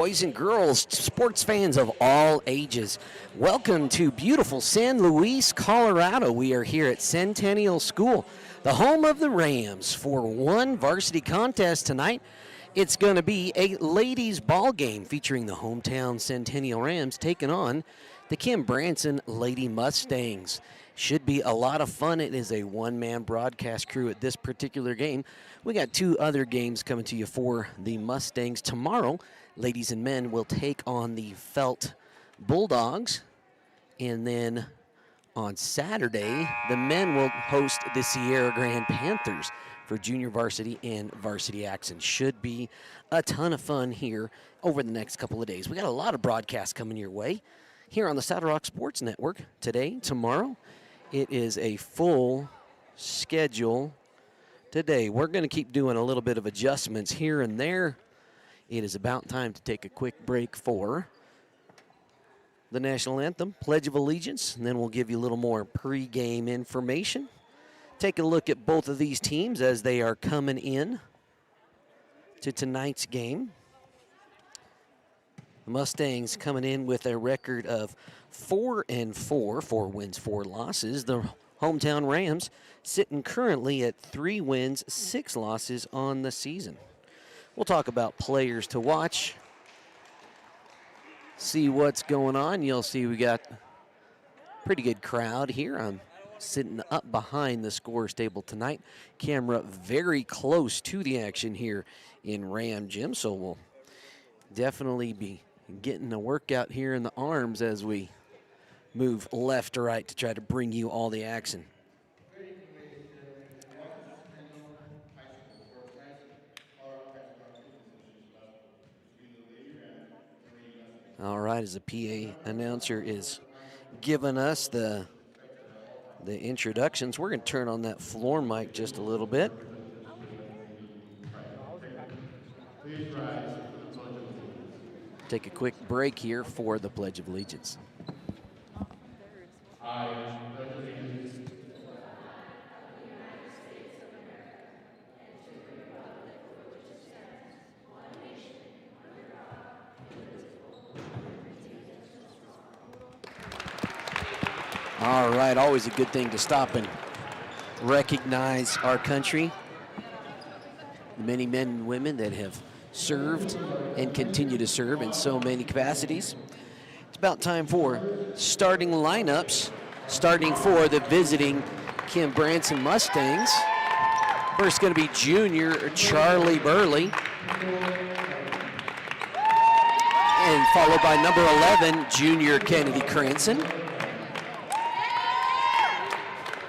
Boys and girls, sports fans of all ages, welcome to beautiful San Luis, Colorado. We are here at Centennial School, the home of the Rams, for one varsity contest tonight. It's going to be a ladies' ball game featuring the hometown Centennial Rams taking on the Kim Branson Lady Mustangs. Should be a lot of fun. It is a one-man broadcast crew at this particular game. We got two other games coming to you for the Mustangs tomorrow. Ladies and men will take on the Felt Bulldogs. And then on Saturday, the men will host the Sierra Grande Panthers for junior varsity and varsity action. Should be a ton of fun here over the next couple of days. We got a lot of broadcasts coming your way here on the Saddle Rock Sports Network today, tomorrow. It is a full schedule today. We're going to keep doing a little bit of adjustments here and there. It is about time to take a quick break for the national anthem, Pledge of Allegiance, and then we'll give you a little more pregame information. Take a look at both of these teams as they are coming in to tonight's game. The Mustangs coming in with a record of 4-4, 4 wins, 4 losses. The hometown Rams sitting currently at 3 wins, 6 losses on the season. We'll talk about players to watch, see what's going on. You'll see we got a pretty good crowd here. I'm sitting up behind the scores table tonight. Camera very close to the action here in Ram Gym, so we'll definitely be getting a workout here in the arms as we move left to right to try to bring you all the action. All right, as the PA announcer is giving us the introductions, we're going to turn on that floor mic just a little bit. Take a quick break here for the Pledge of Allegiance. I pledge allegiance to the United States of America and to the republic for which it stands, one nation, under God, indivisible. All right, always a good thing to stop and recognize our country, the many men and women that have served and continue to serve in so many capacities. It's about time for starting lineups, starting for the visiting Kim Branson Mustangs. First going to be junior Charlie Burley, and followed by number 11, junior Kennedy Cranston.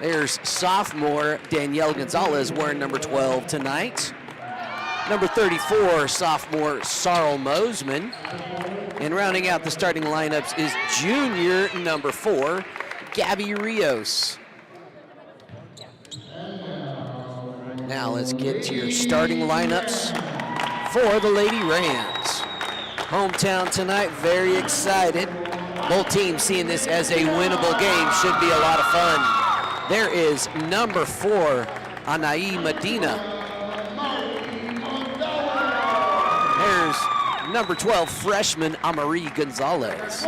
There's sophomore Danielle Gonzalez wearing number 12 tonight. Number 34, sophomore Sarl Mosman. And rounding out the starting lineups is junior number 4, Gabby Rios. Now let's get to your starting lineups for the Lady Rams. Hometown tonight, very excited. Both teams seeing this as a winnable game. Should be a lot of fun. There is number 4, Anaí Medina. There's number 12, freshman Amari Gonzalez.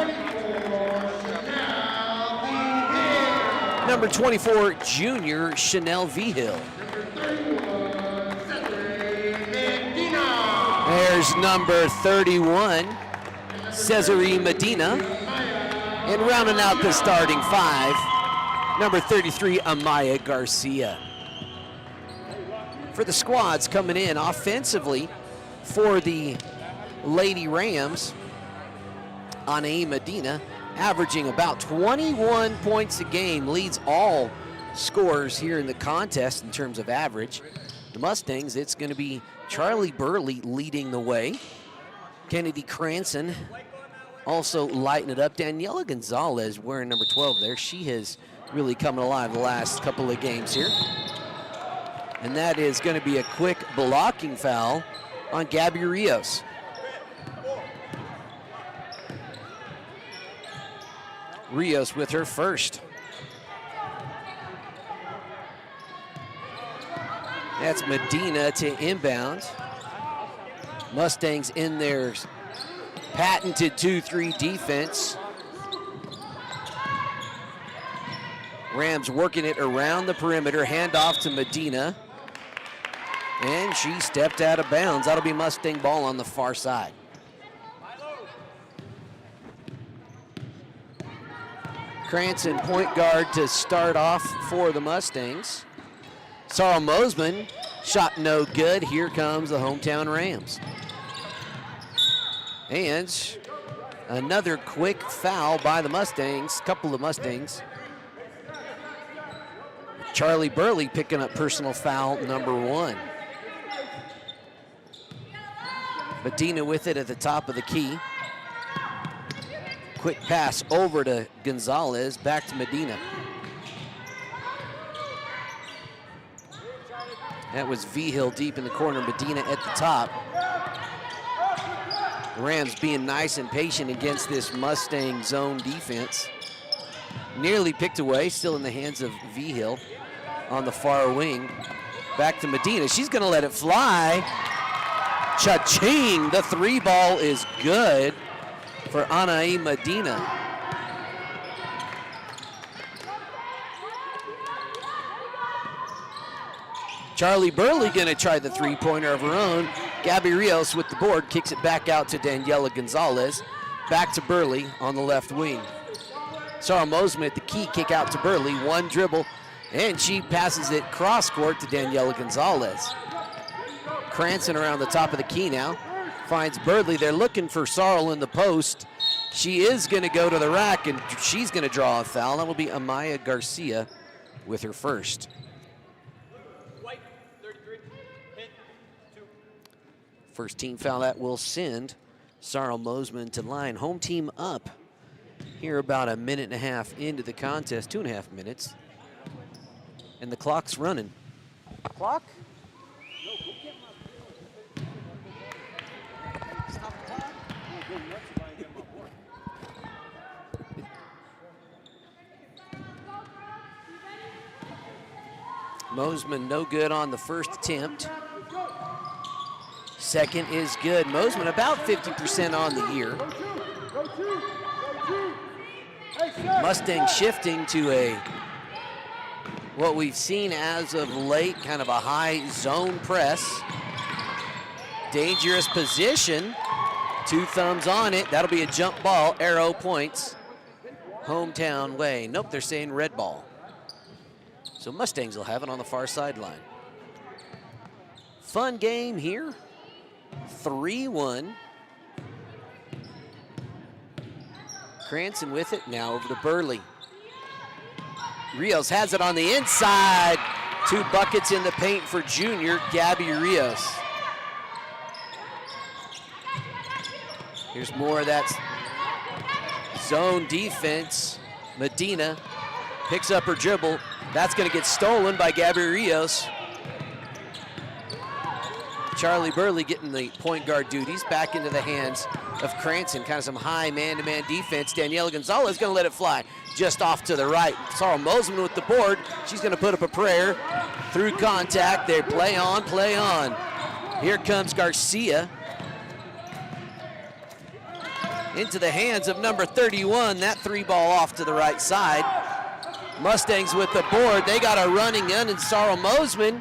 Number 24, junior Chanel Vigil. There's number 31, Cesare Medina. And rounding out the starting 5, number 33, Amaya Garcia. For the squads coming in offensively for the Lady Rams, Anaí Medina, averaging about 21 points a game, leads all scorers here in the contest in terms of average. The Mustangs, it's going to be Charlie Burley leading the way. Kennedy Cranston also lighting it up. Daniela Gonzalez wearing number 12 there. She has really come alive the last couple of games here. And that is going to be a quick blocking foul on Gabby Rios. Rios with her first. That's Medina to inbound. Mustangs in their patented 2-3 defense. Rams working it around the perimeter, handoff to Medina. And she stepped out of bounds. That'll be Mustang ball on the far side. Cranston, point guard to start off for the Mustangs. Sarah Mosman, shot no good. Here comes the hometown Rams. And another quick foul by the Mustangs, couple of Mustangs. Charlie Burley picking up personal foul number 1. Medina with it at the top of the key. Quick pass over to Gonzalez, back to Medina. That was V-Hill deep in the corner, Medina at the top. The Rams being nice and patient against this Mustang zone defense. Nearly picked away, still in the hands of V-Hill on the far wing. Back to Medina, she's gonna let it fly. Cha-ching, the 3 ball is good for Anaí Medina. Charlie Burley gonna try the 3-pointer of her own. Gabby Rios with the board, kicks it back out to Daniela Gonzalez. Back to Burley on the left wing. Sarah Mosman at the key, kick out to Burley, 1 dribble, and she passes it cross court to Daniela Gonzalez. Cranston around the top of the key now. Finds Burley. They're looking for Sarl in the post. She is going to go to the rack, and she's going to draw a foul. That will be Amaya Garcia with her first. First team foul that will send Sarl Mosman to line. Home team up here about a minute and a half into the contest, 2.5 minutes. And the clock's running. Clock? Mosman no good on the first attempt. Second is good. Mosman about 50% on the year. Mustang shifting to what we've seen as of late, kind of a high zone press. Dangerous position. 2 thumbs on it. That'll be a jump ball. Arrow points. Hometown way. Nope, they're saying red ball. So Mustangs will have it on the far sideline. Fun game here. 3-1. Cranston with it, now over to Burley. Rios has it on the inside. 2 buckets in the paint for junior Gabby Rios. Here's more of that zone defense. Medina picks up her dribble. That's going to get stolen by Gabby Rios. Charlie Burley getting the point guard duties back into the hands of Cranston. Kind of some high man-to-man defense. Daniela Gonzalez going to let it fly just off to the right. Sarah Mosman with the board. She's going to put up a prayer through contact. They play on, play on. Here comes Garcia. Into the hands of number 31. That 3 ball off to the right side. Mustangs with the board. They got a running gun in Sarah Mosman.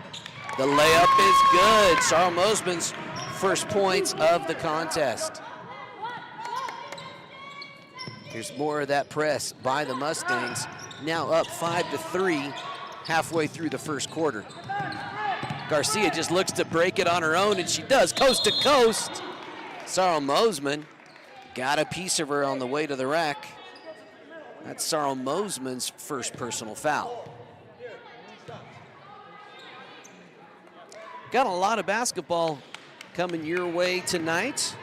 The layup is good. Sarah Mosman's first points of the contest. Here's more of that press by the Mustangs. Now up 5-3 halfway through the first quarter. Garcia just looks to break it on her own, and she does, coast to coast. Sarah Mosman got a piece of her on the way to the rack. That's Sarah Mosman's first personal foul. Got a lot of basketball coming your way tonight.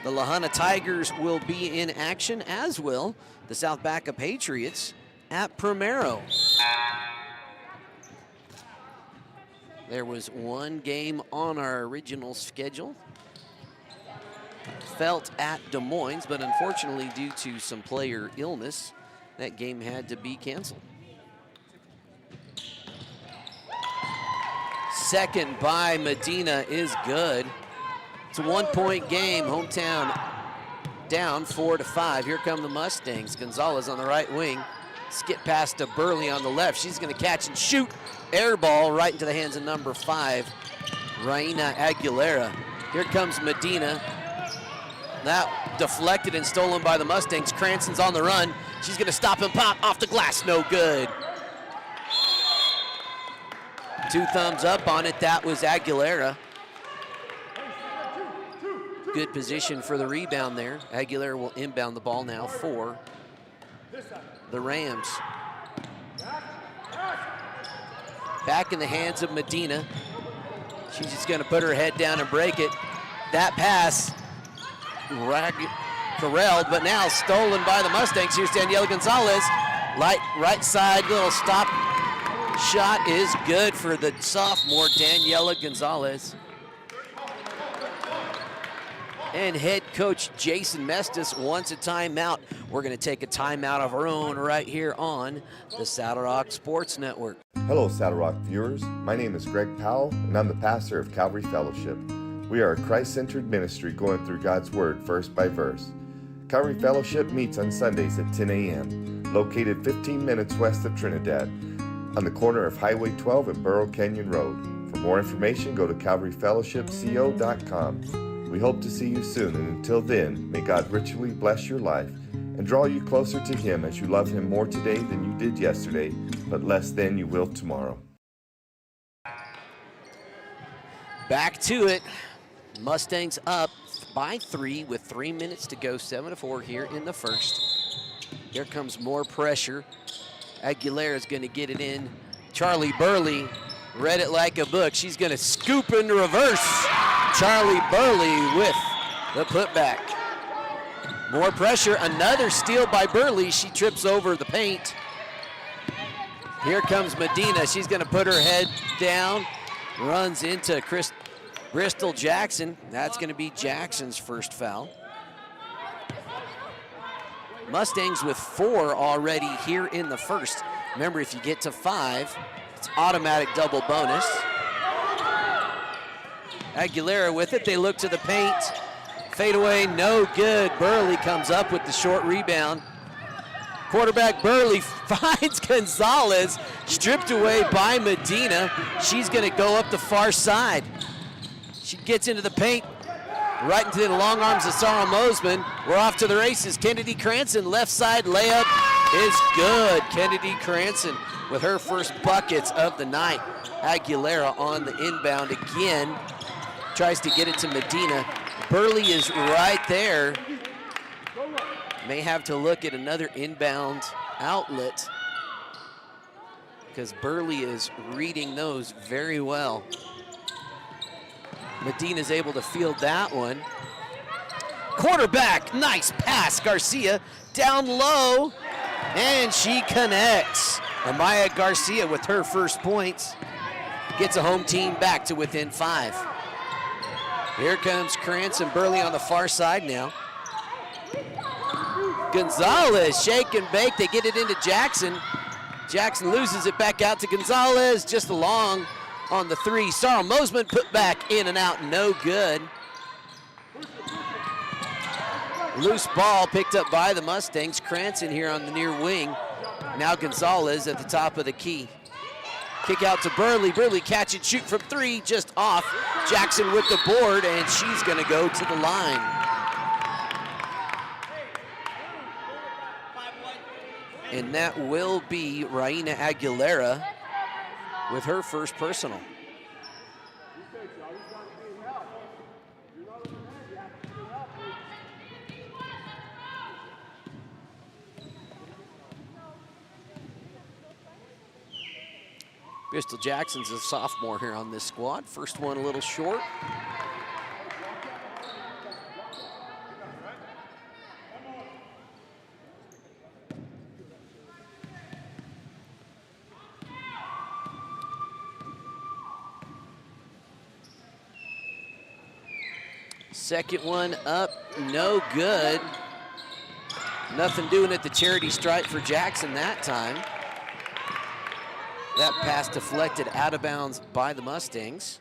The La Junta Tigers will be in action, as will the South Baca Patriots at Primero. There was 1 game on our original schedule. Felt at Des Moines, but unfortunately due to some player illness, that game had to be canceled. Second by Medina is good. It's a 1-point game. Hometown down, 4-5. Here come the Mustangs. Gonzalez on the right wing. Skip pass to Burley on the left. She's going to catch and shoot. Air ball right into the hands of number 5, Raina Aguilera. Here comes Medina. That deflected and stolen by the Mustangs. Cranston's on the run. She's going to stop and pop off the glass. No good. 2 thumbs up on it. That was Aguilera. Good position for the rebound there. Aguilera will inbound the ball now for the Rams. Back in the hands of Medina. She's just going to put her head down and break it. That pass corralled, but now stolen by the Mustangs. Here's Daniela Gonzalez. Right side, little stop shot is good for the sophomore Daniela Gonzalez. And head coach Jason Mestis wants a timeout. We're going to take a timeout of our own right here on the Saddle Rock Sports Network. Hello, Saddle Rock viewers. My name is Greg Powell, and I'm the pastor of Calvary Fellowship. We are a Christ-centered ministry going through God's Word verse by verse. Calvary Fellowship meets on Sundays at 10 a.m., located 15 minutes west of Trinidad, on the corner of Highway 12 and Burro Canyon Road. For more information, go to calvaryfellowshipco.com. We hope to see you soon, and until then, may God richly bless your life and draw you closer to Him as you love Him more today than you did yesterday, but less than you will tomorrow. Back to it. Mustangs up by 3 with 3 minutes to go, 7-4 here in the first. Here comes more pressure. Aguilera is going to get it in. Charlie Burley read it like a book. She's going to scoop in reverse. Charlie Burley with the putback. More pressure, another steal by Burley. She trips over the paint. Here comes Medina. She's going to put her head down, runs into Bristol Jackson. That's going to be Jackson's first foul. Mustangs with 4 already here in the first. Remember, if you get to 5, it's automatic double bonus. Aguilera with it, they look to the paint. Fade away, no good. Burley comes up with the short rebound. Quarterback Burley finds Gonzalez, stripped away by Medina. She's gonna go up the far side. She gets into the paint, right into the long arms of Sarah Mosman. We're off to the races. Kennedy Cranston, left side layup is good. Kennedy Cranston with her first buckets of the night. Aguilera on the inbound again. Tries to get it to Medina. Burley is right there. May have to look at another inbound outlet because Burley is reading those very well. Medina's able to field that one. Quarterback, nice pass. Garcia down low, and she connects. Amaya Garcia with her first points gets a home team back to within 5. Here comes Cranston. Burley on the far side now. Gonzalez, shake and bake. They get it into Jackson. Jackson loses it back out to Gonzalez, just along on the 3. Sarah Mosman put back in and out, no good. Loose ball picked up by the Mustangs. Cranston here on the near wing. Now Gonzalez at the top of the key. Kick out to Burley. Burley catch and shoot from 3, just off. Jackson with the board, and she's gonna go to the line. And that will be Raina Aguilera with her first personal. Bristol Jackson's a sophomore here on this squad. First one a little short. Second one up, no good. Nothing doing at the charity stripe for Jackson that time. That pass deflected out of bounds by the Mustangs.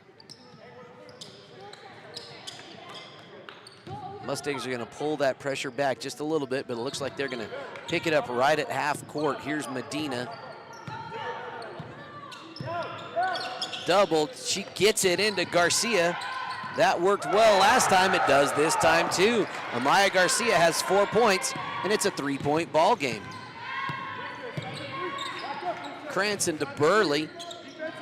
Mustangs are going to pull that pressure back just a little bit, but it looks like they're going to pick it up right at half court. Here's Medina. Doubled. She gets it into Garcia. That worked well last time. It does this time too. Amaya Garcia has 4 points, and it's a 3-point ball game. Cranston to Burley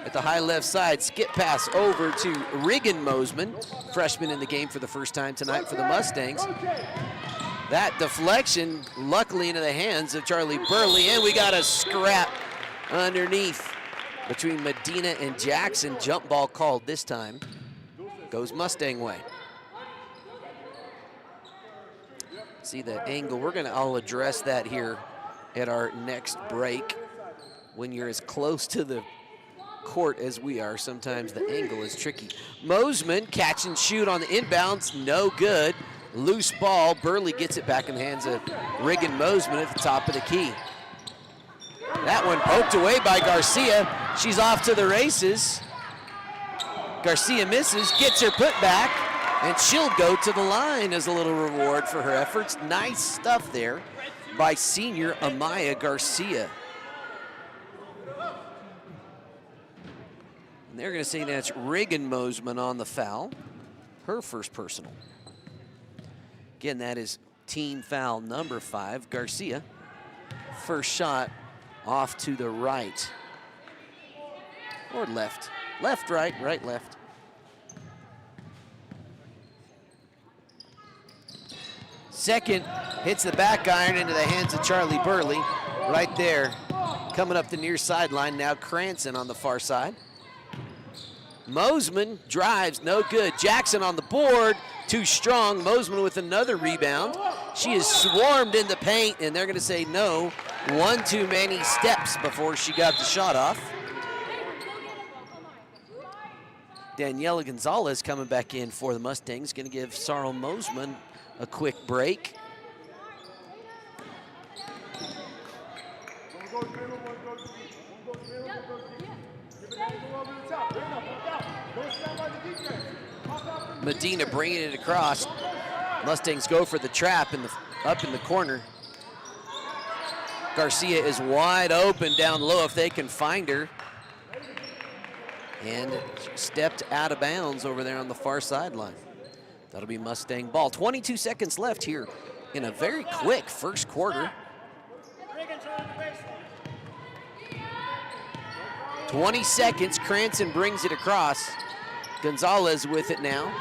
at the high left side. Skip pass over to Regan Mosman, freshman in the game for the first time tonight for the Mustangs. That deflection luckily into the hands of Charlie Burley, and we got a scrap underneath between Medina and Jackson. Jump ball called this time. Goes Mustang way. See the angle. I'll address that here at our next break. When you're as close to the court as we are, sometimes the angle is tricky. Mosman catch and shoot on the inbounds, no good. Loose ball, Burley gets it back in the hands of Regan Mosman at the top of the key. That one poked away by Garcia. She's off to the races. Garcia misses, gets her put back, and she'll go to the line as a little reward for her efforts. Nice stuff there by senior Amaya Garcia. And they're going to say that's Regan Mosman on the foul, her first personal. Again, that is team foul number 5, Garcia. First shot off to the right, or left. Left, right, right, left. Second hits the back iron into the hands of Charlie Burley. Right there, coming up the near sideline. Now Cranston on the far side. Mosman drives, no good. Jackson on the board, too strong. Mosman with another rebound. She is swarmed in the paint, and they're gonna say no. One too many steps before she got the shot off. Daniela Gonzalez coming back in for the Mustangs, gonna give Sarl Mosman a quick break. Medina bringing it across. Mustangs go for the trap up in the corner. Garcia is wide open down low if they can find her. And stepped out of bounds over there on the far sideline. That'll be Mustang ball. 22 seconds left here in a very quick first quarter. 20 seconds, Cranston brings it across. Gonzalez with it now.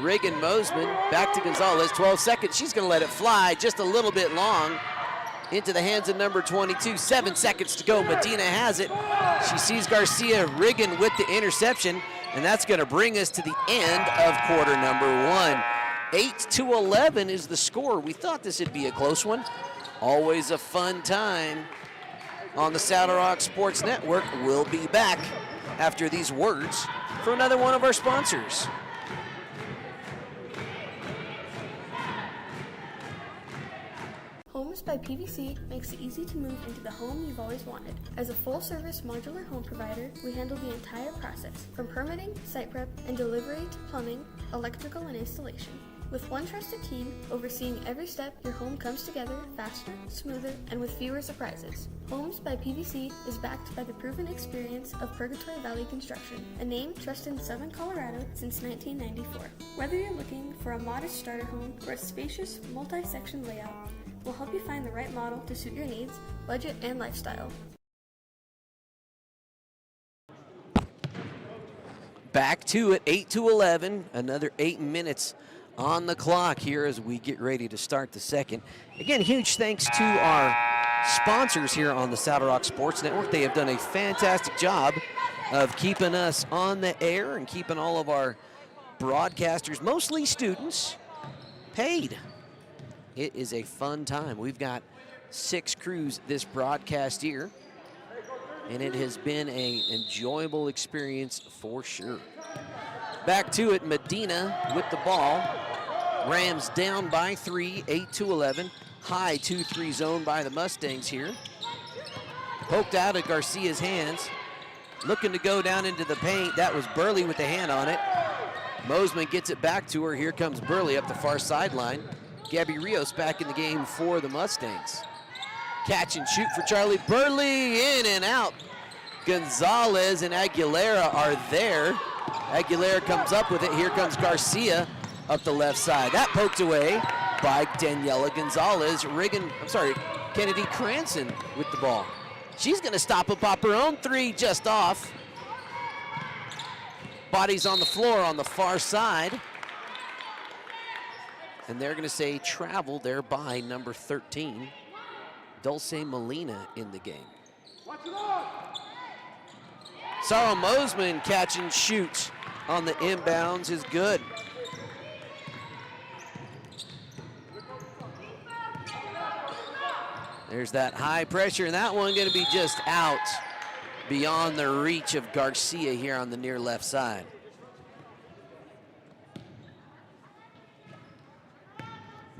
Regan Mosman back to Gonzalez, 12 seconds. She's gonna let it fly just a little bit long into the hands of number 22. 7 seconds to go, Medina has it. She sees Garcia, Regan with the interception, and that's gonna bring us to the end of quarter number 1. 8-11 is the score. We thought this would be a close one. Always a fun time on the Saddle Rock Sports Network. We'll be back after these words for another one of our sponsors. Homes by PVC makes it easy to move into the home you've always wanted. As a full-service modular home provider, we handle the entire process, from permitting, site prep, and delivery to plumbing, electrical, and installation. With one trusted team overseeing every step, your home comes together faster, smoother, and with fewer surprises. Homes by PVC is backed by the proven experience of Purgatory Valley Construction, a name trusted in Southern Colorado since 1994. Whether you're looking for a modest starter home or a spacious, multi-section layout, we'll help you find the right model to suit your needs, budget, and lifestyle. Back to it, 8-11, another 8 minutes on the clock here as we get ready to start the second. Again, huge thanks to our sponsors here on the Saddle Rock Sports Network. They have done a fantastic job of keeping us on the air and keeping all of our broadcasters, mostly students, paid. It is a fun time. We've got 6 crews this broadcast year, and it has been an enjoyable experience for sure. Back to it, Medina with the ball. Rams down by 3, 8-11. High 2-3 zone by the Mustangs here. Poked out of Garcia's hands. Looking to go down into the paint. That was Burley with the hand on it. Moseman gets it back to her. Here comes Burley up the far sideline. Gabby Rios back in the game for the Mustangs. Catch and shoot for Charlie Burley, in and out. Gonzalez and Aguilera are there. Aguilera comes up with it. Here comes Garcia up the left side. That poked away by Daniela Gonzalez. Kennedy Cranston with the ball. She's gonna stop and pop her own three just off. Bodies on the floor on the far side. And they're gonna say travel there by number 13. Dulce Molina in the game. Sarah Moseman catch and shoot on the inbounds is good. There's that high pressure, and that one gonna be just out beyond the reach of Garcia here on the near left side.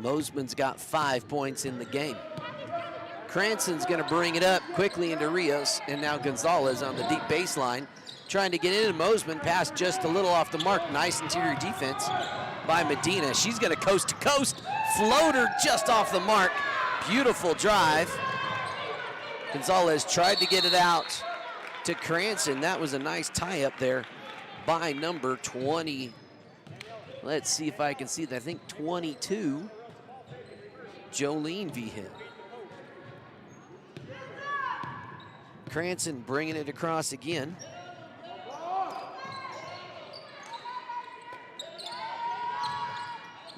Moseman's got 5 points in the game. Cranston's gonna bring it up quickly into Rios, and now Gonzalez on the deep baseline, trying to get into Moseman, pass just a little off the mark. Nice interior defense by Medina. She's gonna coast to coast, floater just off the mark. Beautiful drive. Gonzalez tried to get it out to Cranston. That was a nice tie up there by number 20. Let's see if I can see that. I think 22, Jolene Vigil. Cranston bringing it across again.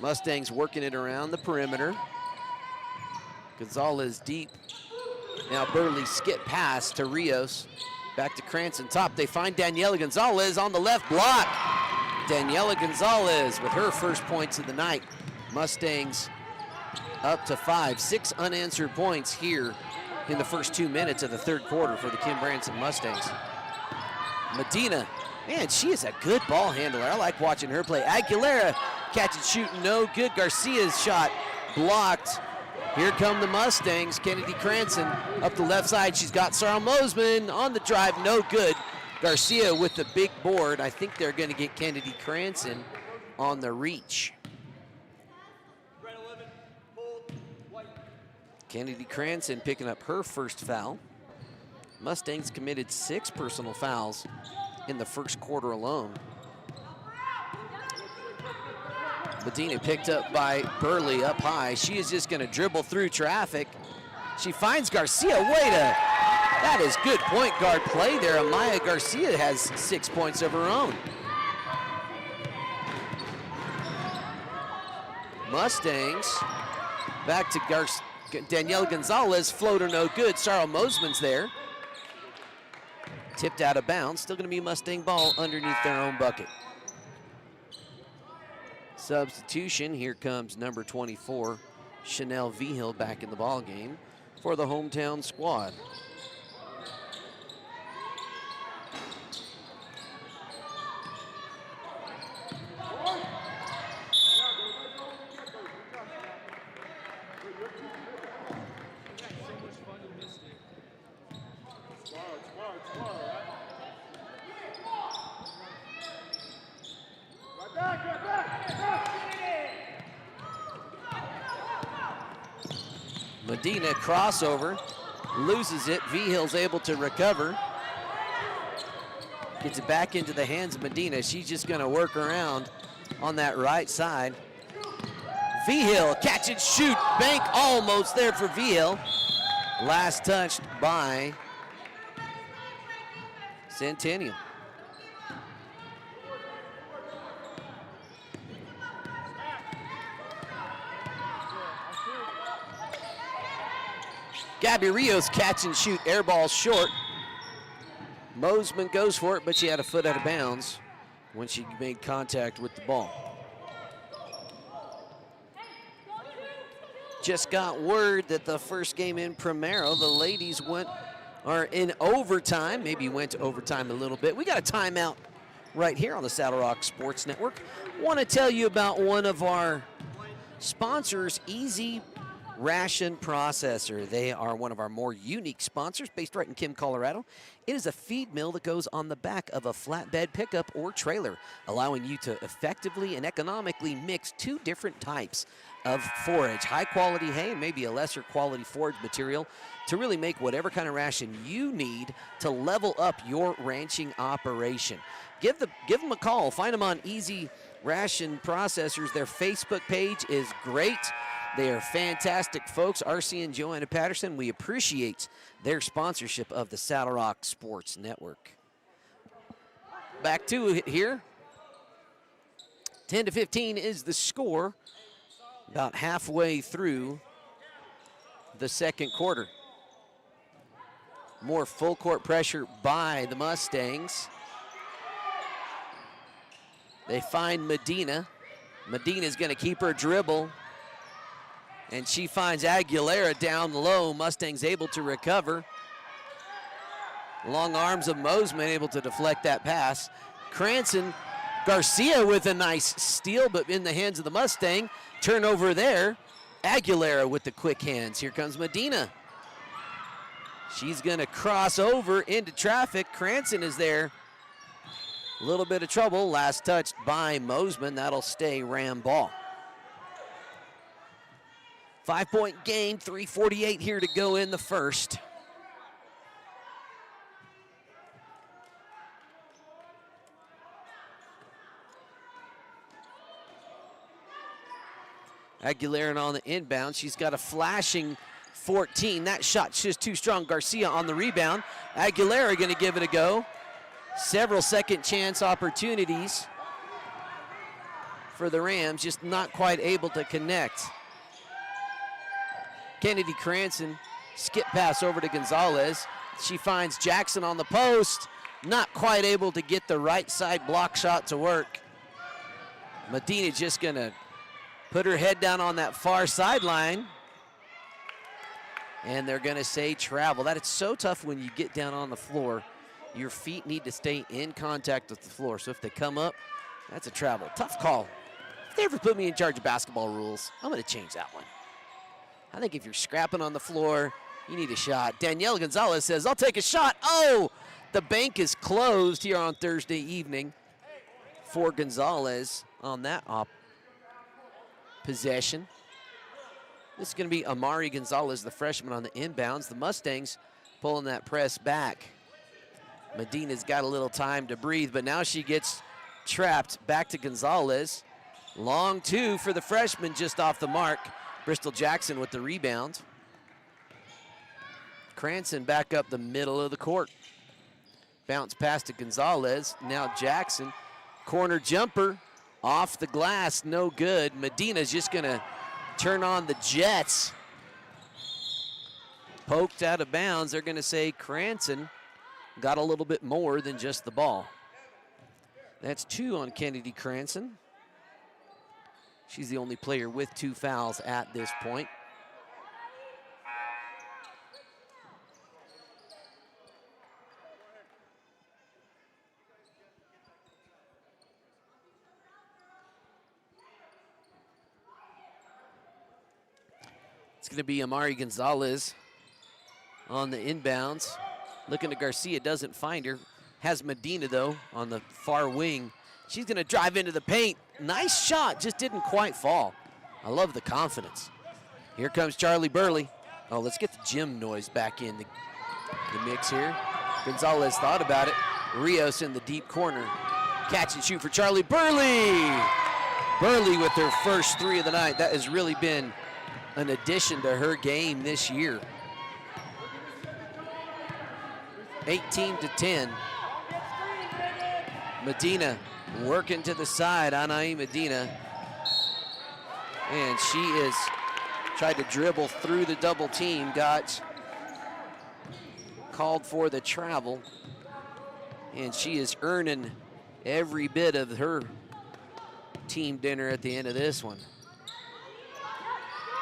Mustangs working it around the perimeter. Gonzalez deep. Now Burley skip pass to Rios. Back to Cranston top. They find Daniela Gonzalez on the left block. Daniela Gonzalez with her first points of the night. Mustangs up to 5. 6 unanswered points here in the first 2 minutes of the third quarter for the Kim Branson Mustangs. Medina, man, she is a good ball handler. I like watching her play. Aguilera, catch and shoot, no good. Garcia's shot blocked. Here come the Mustangs. Kennedy Cranston up the left side. She's got Sarah Moseman on the drive, no good. Garcia with the big board. I think they're going to get Kennedy Cranston on the reach. Kennedy Cranston picking up her first foul. Mustangs committed 6 personal fouls in the first quarter alone. Medina picked up by Burley up high. She is just going to dribble through traffic. She finds Garcia. That is good point guard play there. Amaya Garcia has 6 points of her own. Mustangs back to Danielle Gonzalez. Floater no good. Sarah Moseman's there. Tipped out of bounds. Still going to be Mustang ball underneath their own bucket. Substitution. Here comes number 24, Chanel Vigil, back in the ball game for the hometown squad. Medina crossover, loses it. Vigil's able to recover. Gets it back into the hands of Medina. She's just going to work around on that right side. Vigil, catch and shoot. Bank almost there for Vigil. Last touched by Centennial. Gabby Rios catch and shoot, air ball short. Moseman goes for it, but she had a foot out of bounds when she made contact with the ball. Just got word that the first game in Primero, the ladies are in overtime, maybe went to overtime a little bit. We got a timeout right here on the Saddle Rock Sports Network. Want to tell you about one of our sponsors, Easy Ration Processor. They are one of our more unique sponsors based right in Kim, Colorado. It is a feed mill that goes on the back of a flatbed pickup or trailer, allowing you to effectively and economically mix 2 different types of forage, high quality hay and maybe a lesser quality forage material, to really make whatever kind of ration you need to level up your ranching operation. Give them a call. Find them on Easy Ration Processors. Their Facebook page is great. They are fantastic folks. RC and Joanna Patterson, we appreciate their sponsorship of the Saddle Rock Sports Network. Back to it here. 10-15 is the score. About halfway through the second quarter. More full court pressure by the Mustangs. They find Medina. Medina's going to keep her dribble. And she finds Aguilera down low. Mustangs able to recover. Long arms of Mosman able to deflect that pass. Cranston, Garcia with a nice steal, but in the hands of the Mustang. Turnover there. Aguilera with the quick hands. Here comes Medina. She's going to cross over into traffic. Cranston is there. A little bit of trouble. Last touched by Mosman. That'll stay Ram ball. 5-point game, 3:48 here to go in the first. Aguilera on the inbound. She's got a flashing 14. That shot's just too strong. Garcia on the rebound. Aguilera going to give it a go. Several second chance opportunities for the Rams, just not quite able to connect. Kennedy Cranston, skip pass over to Gonzalez. She finds Jackson on the post, not quite able to get the right side block shot to work. Medina just gonna put her head down on that far sideline, and they're gonna say travel. That is so tough when you get down on the floor. Your feet need to stay in contact with the floor, so if they come up, that's a travel. Tough call. If they ever put me in charge of basketball rules, I'm gonna change that one. I think if you're scrapping on the floor, you need a shot. Danielle Gonzalez says, I'll take a shot. Oh, the bank is closed here on Thursday evening for Gonzalez on that possession. This is going to be Amari Gonzalez, the freshman, on the inbounds. The Mustangs pulling that press back. Medina's got a little time to breathe, but now she gets trapped. Back to Gonzalez. Long 2 for the freshman, just off the mark. Bristol Jackson with the rebound. Cranston back up the middle of the court. Bounce pass to Gonzalez. Now Jackson. Corner jumper off the glass, no good. Medina's just gonna turn on the Jets. Poked out of bounds. They're gonna say Cranston got a little bit more than just the ball. That's 2 on Kennedy Cranston. She's the only player with 2 fouls at this point. It's going to be Amari Gonzalez on the inbounds. Looking to Garcia, doesn't find her. Has Medina, though, on the far wing. She's going to drive into the paint. Nice shot, just didn't quite fall. I love the confidence. Here comes Charlie Burley. Oh, let's get the gym noise back in the mix here. Gonzalez thought about it. Rios in the deep corner. Catch and shoot for Charlie Burley. Burley with her first 3 of the night. That has really been an addition to her game this year. 18-10. Medina working to the side, Anaí Medina. And she is tried to dribble through the double team, got called for the travel. And she is earning every bit of her team dinner at the end of this one.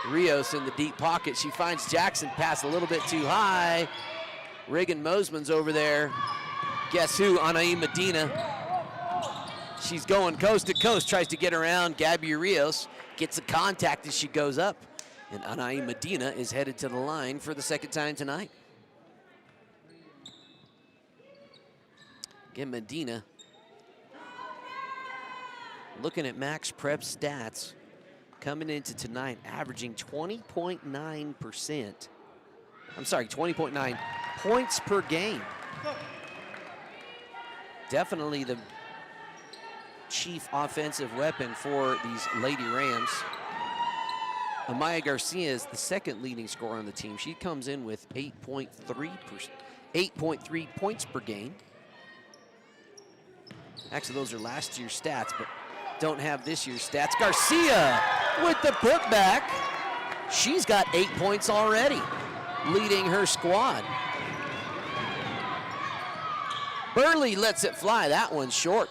Rios in the deep pocket. She finds Jackson, pass a little bit too high. Reagan Mosman's over there. Guess who? Anaí Medina. She's going coast to coast, tries to get around Gabby Rios. Gets the contact as she goes up. And Anai Medina is headed to the line for the second time tonight. Again, Medina, looking at Max Prep stats, coming into tonight, averaging 20.9%. I'm sorry, 20.9 points per game. Definitely the chief offensive weapon for these Lady Rams. Amaya Garcia is the second leading scorer on the team. She comes in with 8.3 points per game. Actually, those are last year's stats, but don't have this year's stats. Garcia with the putback. She's got 8 points already, leading her squad. Burley lets it fly. That one's short.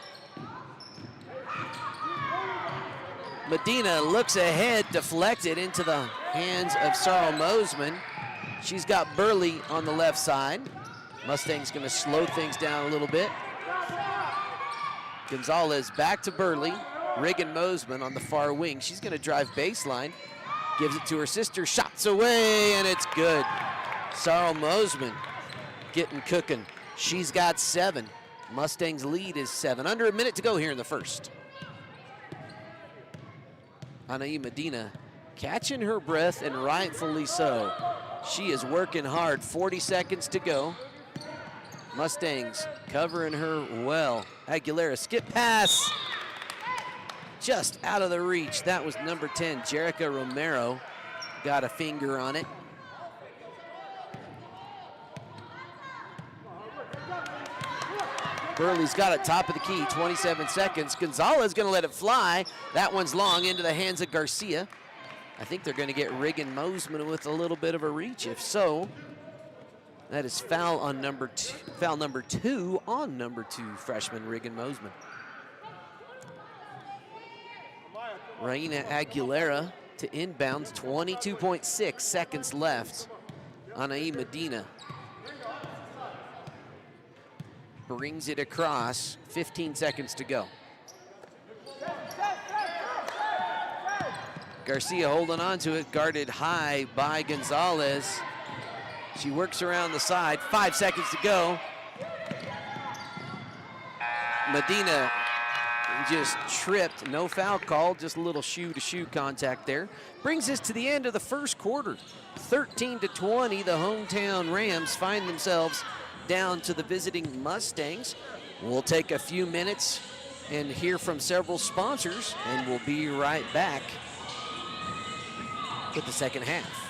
Medina looks ahead, deflected into the hands of Sarah Mosman. She's got Burley on the left side. Mustang's gonna slow things down a little bit. Gonzalez back to Burley. Reagan Mosman on the far wing. She's gonna drive baseline. Gives it to her sister, shots away, and it's good. Sarah Mosman getting cooking. She's got 7. Mustang's lead is 7. Under a minute to go here in the first. Anai Medina catching her breath, and rightfully so. She is working hard. 40 seconds to go. Mustangs covering her well. Aguilera skip pass. Just out of the reach. That was number 10, Jerica Romero. Got a finger on it. Burley's got it top of the key, 27 seconds. Gonzalez gonna let it fly. That one's long into the hands of Garcia. I think they're gonna get Reagan Mosman with a little bit of a reach. If so, that is foul on number 2, foul number 2 on number 2 freshman Reagan Mosman. Raina Aguilera to inbounds, 22.6 seconds left. Anai Medina brings it across, 15 seconds to go. Garcia holding on to it, guarded high by Gonzalez. She works around the side, 5 seconds to go. Medina just tripped, no foul call, just a little shoe-to-shoe contact there. Brings us to the end of the first quarter. 13-20, the hometown Rams find themselves down to the visiting Mustangs. We'll take a few minutes and hear from several sponsors, and we'll be right back with the second half.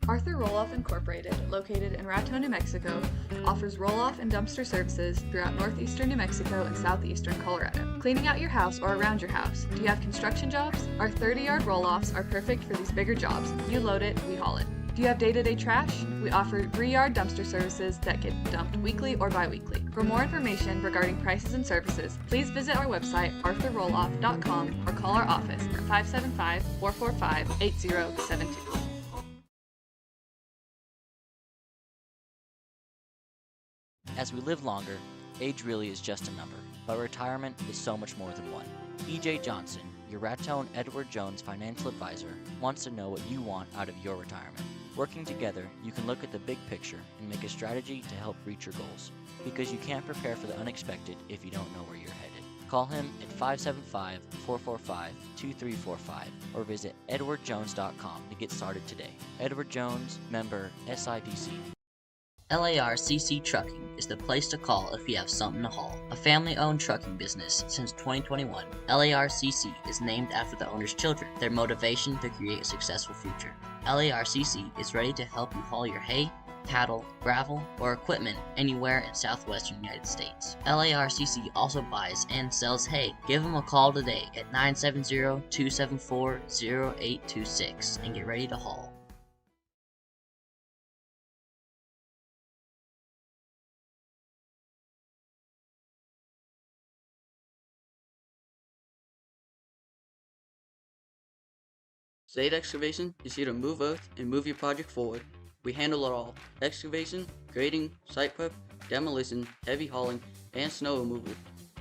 Arthur Roll-Off Incorporated, located in Raton, New Mexico, offers roll-off and dumpster services throughout northeastern New Mexico and southeastern Colorado. Cleaning out your house or around your house. Do you have construction jobs? Our 30-yard roll-offs are perfect for these bigger jobs. You load it, we haul it. Do you have day-to-day trash? We offer 3-yard dumpster services that get dumped weekly or bi-weekly. For more information regarding prices and services, please visit our website, arthurrolloff.com, or call our office at 575-445-8072. As we live longer, age really is just a number, but retirement is so much more than one. E.J. Johnson, your Raton Edward Jones financial advisor, wants to know what you want out of your retirement. Working together, you can look at the big picture and make a strategy to help reach your goals, because you can't prepare for the unexpected if you don't know where you're headed. Call him at 575-445-2345 or visit edwardjones.com to get started today. Edward Jones, member SIPC. LARCC Trucking is the place to call if you have something to haul. A family-owned trucking business since 2021, LARCC is named after the owner's children, their motivation to create a successful future. LARCC is ready to help you haul your hay, cattle, gravel, or equipment anywhere in southwestern United States. LARCC also buys and sells hay. Give them a call today at 970-274-0826 and get ready to haul. Slade Excavation is here to move earth and move your project forward. We handle it all: excavation, grading, site prep, demolition, heavy hauling, and snow removal.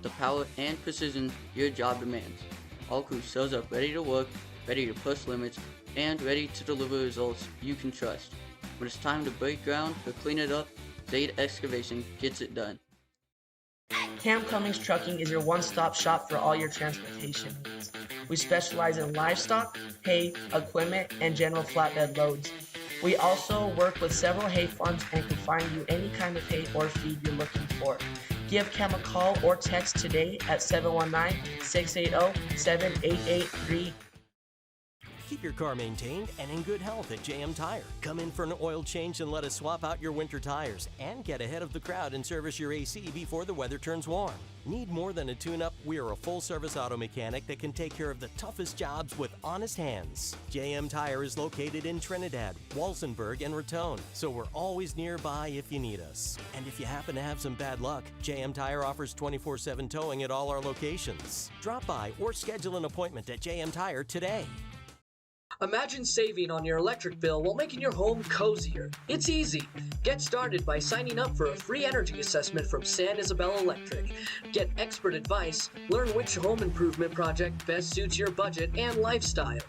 the power and precision your job demands. All crew shows up ready to work, ready to push limits, and ready to deliver results you can trust. When it's time to break ground or clean it up, Zade Excavation gets it done. Camp Cummings Trucking is your one-stop shop for all your transportation needs. We specialize in livestock, hay, equipment, and general flatbed loads. We also work with several hay farms and can find you any kind of hay or feed you're looking for. Give Cam a call or text today at 719-680-7883. Keep your car maintained and in good health at JM Tire. Come in for an oil change and let us swap out your winter tires and get ahead of the crowd and service your AC before the weather turns warm. Need more than a tune-up? We are a full-service auto mechanic that can take care of the toughest jobs with honest hands. JM Tire is located in Trinidad, Walsenburg, and Raton, so we're always nearby if you need us. And if you happen to have some bad luck, JM Tire offers 24/7 towing at all our locations. Drop by or schedule an appointment at JM Tire today. Imagine saving on your electric bill while making your home cozier. It's easy. Get started by signing up for a free energy assessment from San Isabel Electric. Get expert advice, learn which home improvement project best suits your budget and lifestyle.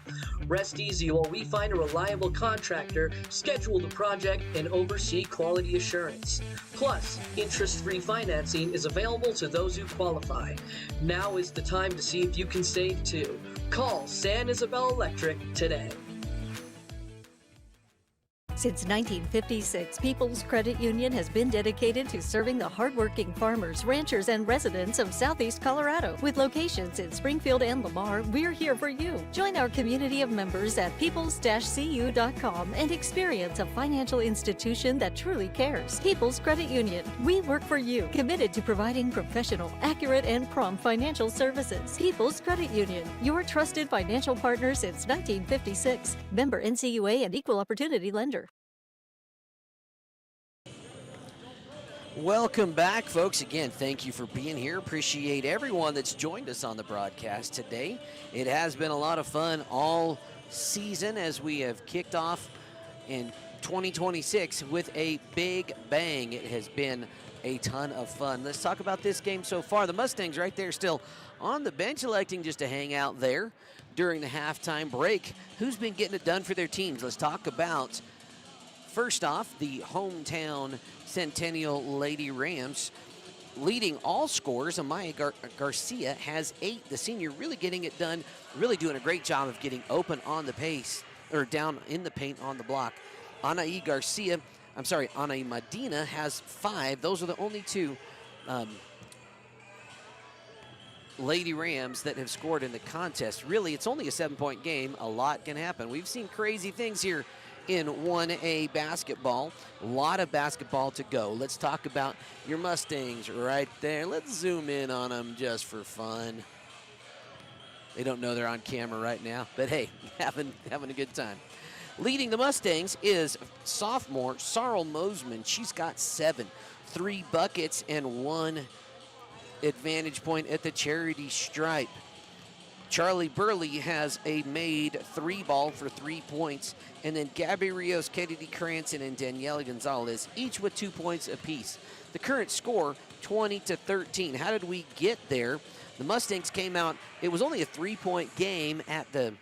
Rest easy while we find a reliable contractor, schedule the project, and oversee quality assurance. Plus, interest-free financing is available to those who qualify. Now is the time to see if you can save too. Call San Isabel Electric today. Since 1956, People's Credit Union has been dedicated to serving the hardworking farmers, ranchers, and residents of Southeast Colorado. With locations in Springfield and Lamar, we're here for you. Join our community of members at peoples-cu.com and experience a financial institution that truly cares. People's Credit Union. We work for you, committed to providing professional, accurate, and prompt financial services. People's Credit Union, your trusted financial partner since 1956. Member NCUA and Equal Opportunity Lender. Welcome back, folks. Again, thank you for being here. Appreciate everyone that's joined us on the broadcast today. It has been a lot of fun all season as we have kicked off in 2026 with a big bang. It has been a ton of fun. Let's talk about this game so far. The Mustangs right there still on the bench, electing just to hang out there during the halftime break. Who's been getting it done for their teams? Let's talk about, first off, the hometown Centennial Lady Rams. Leading all scorers, Amaya Garcia has 8. The senior really getting it done, really doing a great job of getting open on the pace, or down in the paint on the block. Anaí Medina has 5. Those are the only 2 Lady Rams that have scored in the contest. Really, it's only a 7-point game. A lot can happen. We've seen crazy things here in 1A basketball. A lot of basketball to go. Let's talk about your Mustangs right there. Let's zoom in on them just for fun. They don't know they're on camera right now, but hey, having a good time. Leading the Mustangs is sophomore Sarl Mosman. She's got 7, 3 buckets and 1 advantage point at the charity stripe. Charlie Burley has a made 3 ball for 3 points. And then Gabby Rios, Kennedy Cranston, and Daniela Gonzalez, each with 2 points apiece. The current score, 20-13. How did we get there? The Mustangs came out, it was only a 3-point game at the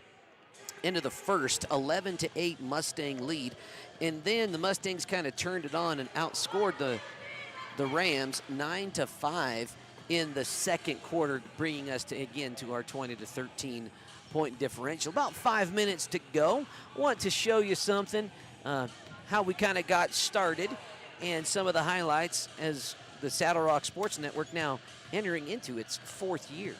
end of the first, 11-8 Mustang lead. And then the Mustangs kind of turned it on and outscored the Rams 9-5 in the second quarter, bringing us to our 20-13 point differential. About 5 minutes to go. Want to show you something, how we kind of got started, and some of the highlights as the Saddle Rock Sports Network now entering into its 4th year.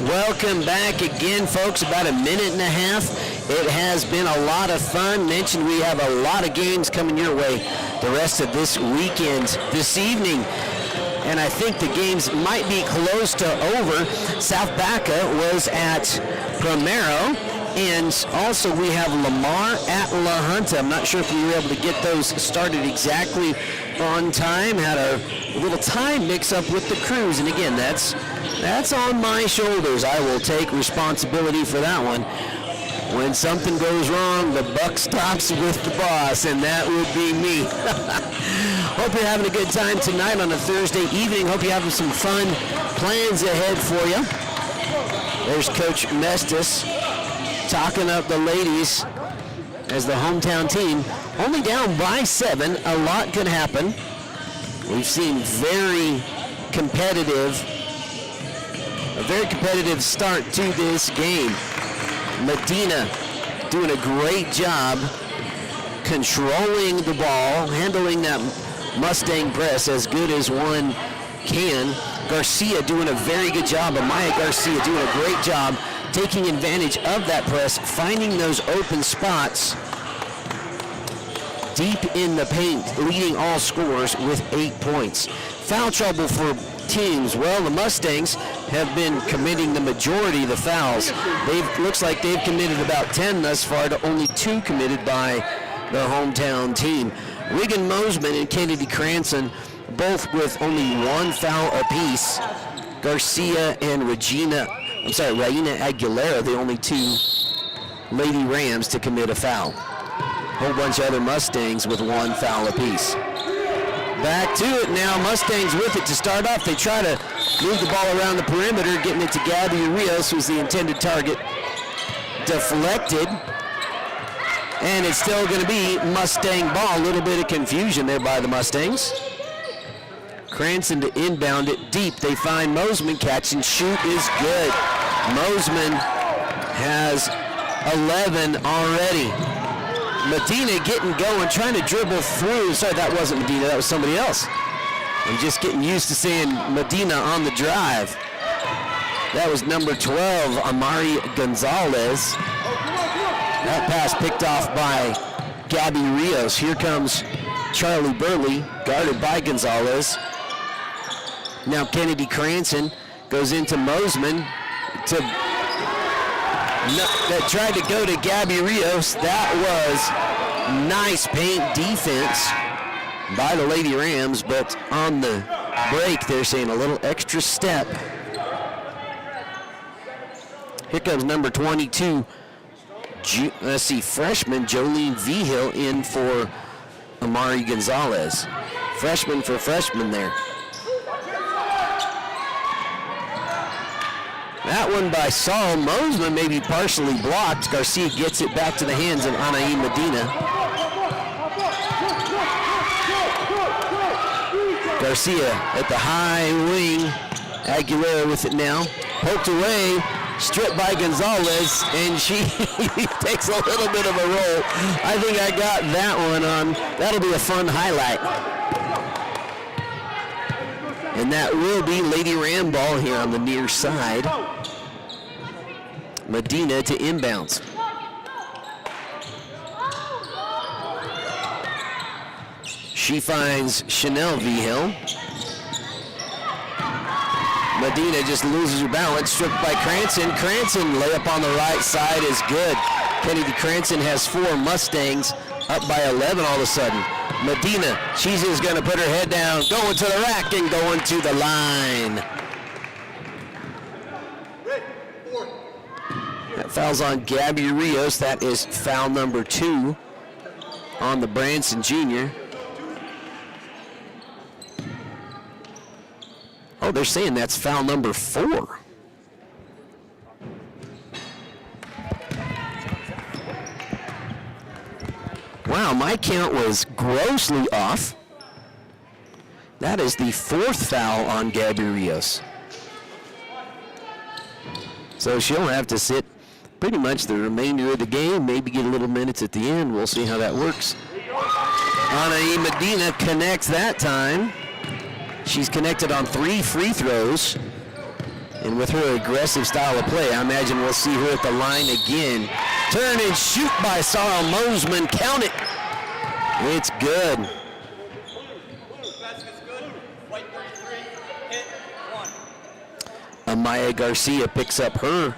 Welcome back again, folks. About a minute and a half. It has been a lot of fun. Mentioned we have a lot of games coming your way the rest of this weekend, this evening. And I think the games might be close to over. South Baca was at Primero. And also we have Lamar at La Junta. I'm not sure if we were able to get those started exactly on time. Had a little time mix-up with the crews. And again, that's on my shoulders. I will take responsibility for that one. When something goes wrong, the buck stops with the boss, and that would be me. Hope you're having a good time tonight on a Thursday evening. Hope you're having some fun plans ahead for you. There's Coach Mestis talking up the ladies as the hometown team. Only down by 7. A lot could happen. We've seen a very competitive start to this game. Medina doing a great job controlling the ball, handling that Mustang press as good as one can. Garcia doing a very good job. Amaya Garcia doing a great job taking advantage of that press, finding those open spots deep in the paint, leading all scorers with 8 points. Foul trouble for teams. Well, the Mustangs have been committing the majority of the fouls. Looks like they've committed about 10 thus far to only 2 committed by the hometown team. Wigan Mosman and Kennedy Cranston both with only 1 foul apiece. Garcia and Raina Aguilera, the only 2 Lady Rams to commit a foul. Whole bunch of other Mustangs with 1 foul apiece. Back to it now. Mustangs with it to start off. They try to move the ball around the perimeter, getting it to Gabby Rios, who's the intended target. Deflected. And it's still going to be Mustang ball. A little bit of confusion there by the Mustangs. Cranston to inbound it deep. They find Mosman. Catch and shoot is good. Mosman has 11 already. Medina getting going, trying to dribble through. Sorry, that wasn't Medina, that was somebody else. I'm just getting used to saying Medina on the drive. That was number 12, Amari Gonzalez. That pass picked off by Gabby Rios. Here comes Charlie Burley, guarded by Gonzalez. Now Kennedy Cranston goes into Mosman that tried to go to Gabby Rios. That was nice paint defense by the Lady Rams, but on the break they're saying a little extra step. Here comes number 22, freshman Jolene Vigil in for Amari Gonzalez. Freshman for freshman there. That one by Saul Mosman may be partially blocked. Garcia gets it back to the hands of Anaí Medina. Garcia at the high wing. Aguilera with it now. Poked away, stripped by Gonzalez, and she takes a little bit of a roll. I think I got that one on. That'll be a fun highlight. And that will be Lady Ram ball here on the near side. Medina to inbounds. She finds Chanel Vigil. Medina just loses her balance, stripped by Cranston. Cranston layup on the right side is good. Kennedy Cranston has 4 Mustangs, up by 11 all of a sudden. Medina, she's just going to put her head down, going to the rack and going to the line. That foul's on Gabby Rios. That is foul number 2 on the Branson junior. Oh, they're saying that's foul number 4. Wow, my count was grossly off. That is the 4th foul on Gabby Rios. So she'll have to sit pretty much the remainder of the game, maybe get a little minutes at the end. We'll see how that works. Anaí Medina connects that time. She's connected on 3 free throws. And with her aggressive style of play, I imagine we'll see her at the line again. Turn and shoot by Sarah Mosman. Count it. It's good. Amaya Garcia picks up her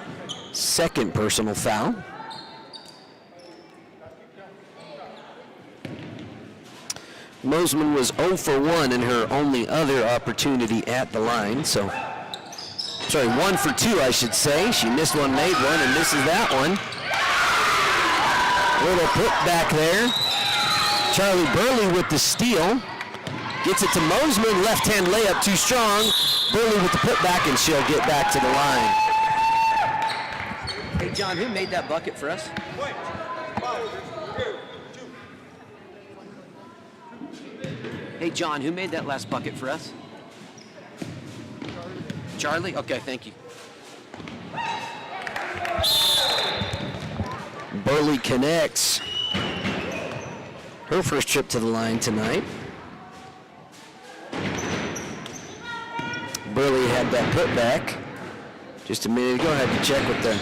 second personal foul. Mosman was 0 for 1 in her only other opportunity at the line, so 1 for 2, I should say. She missed one, made one, and misses that one. Little put back there. Charlie Burley with the steal. Gets it to Mosman, left-hand layup too strong. Burley with the putback, and she'll get back to the line. Hey, John, who made that bucket for us? Hey, John, who made that last bucket for us? Charlie? Okay, thank you. Burley connects. Her first trip to the line tonight. Burley had that putback just a minute ago. I had to check with the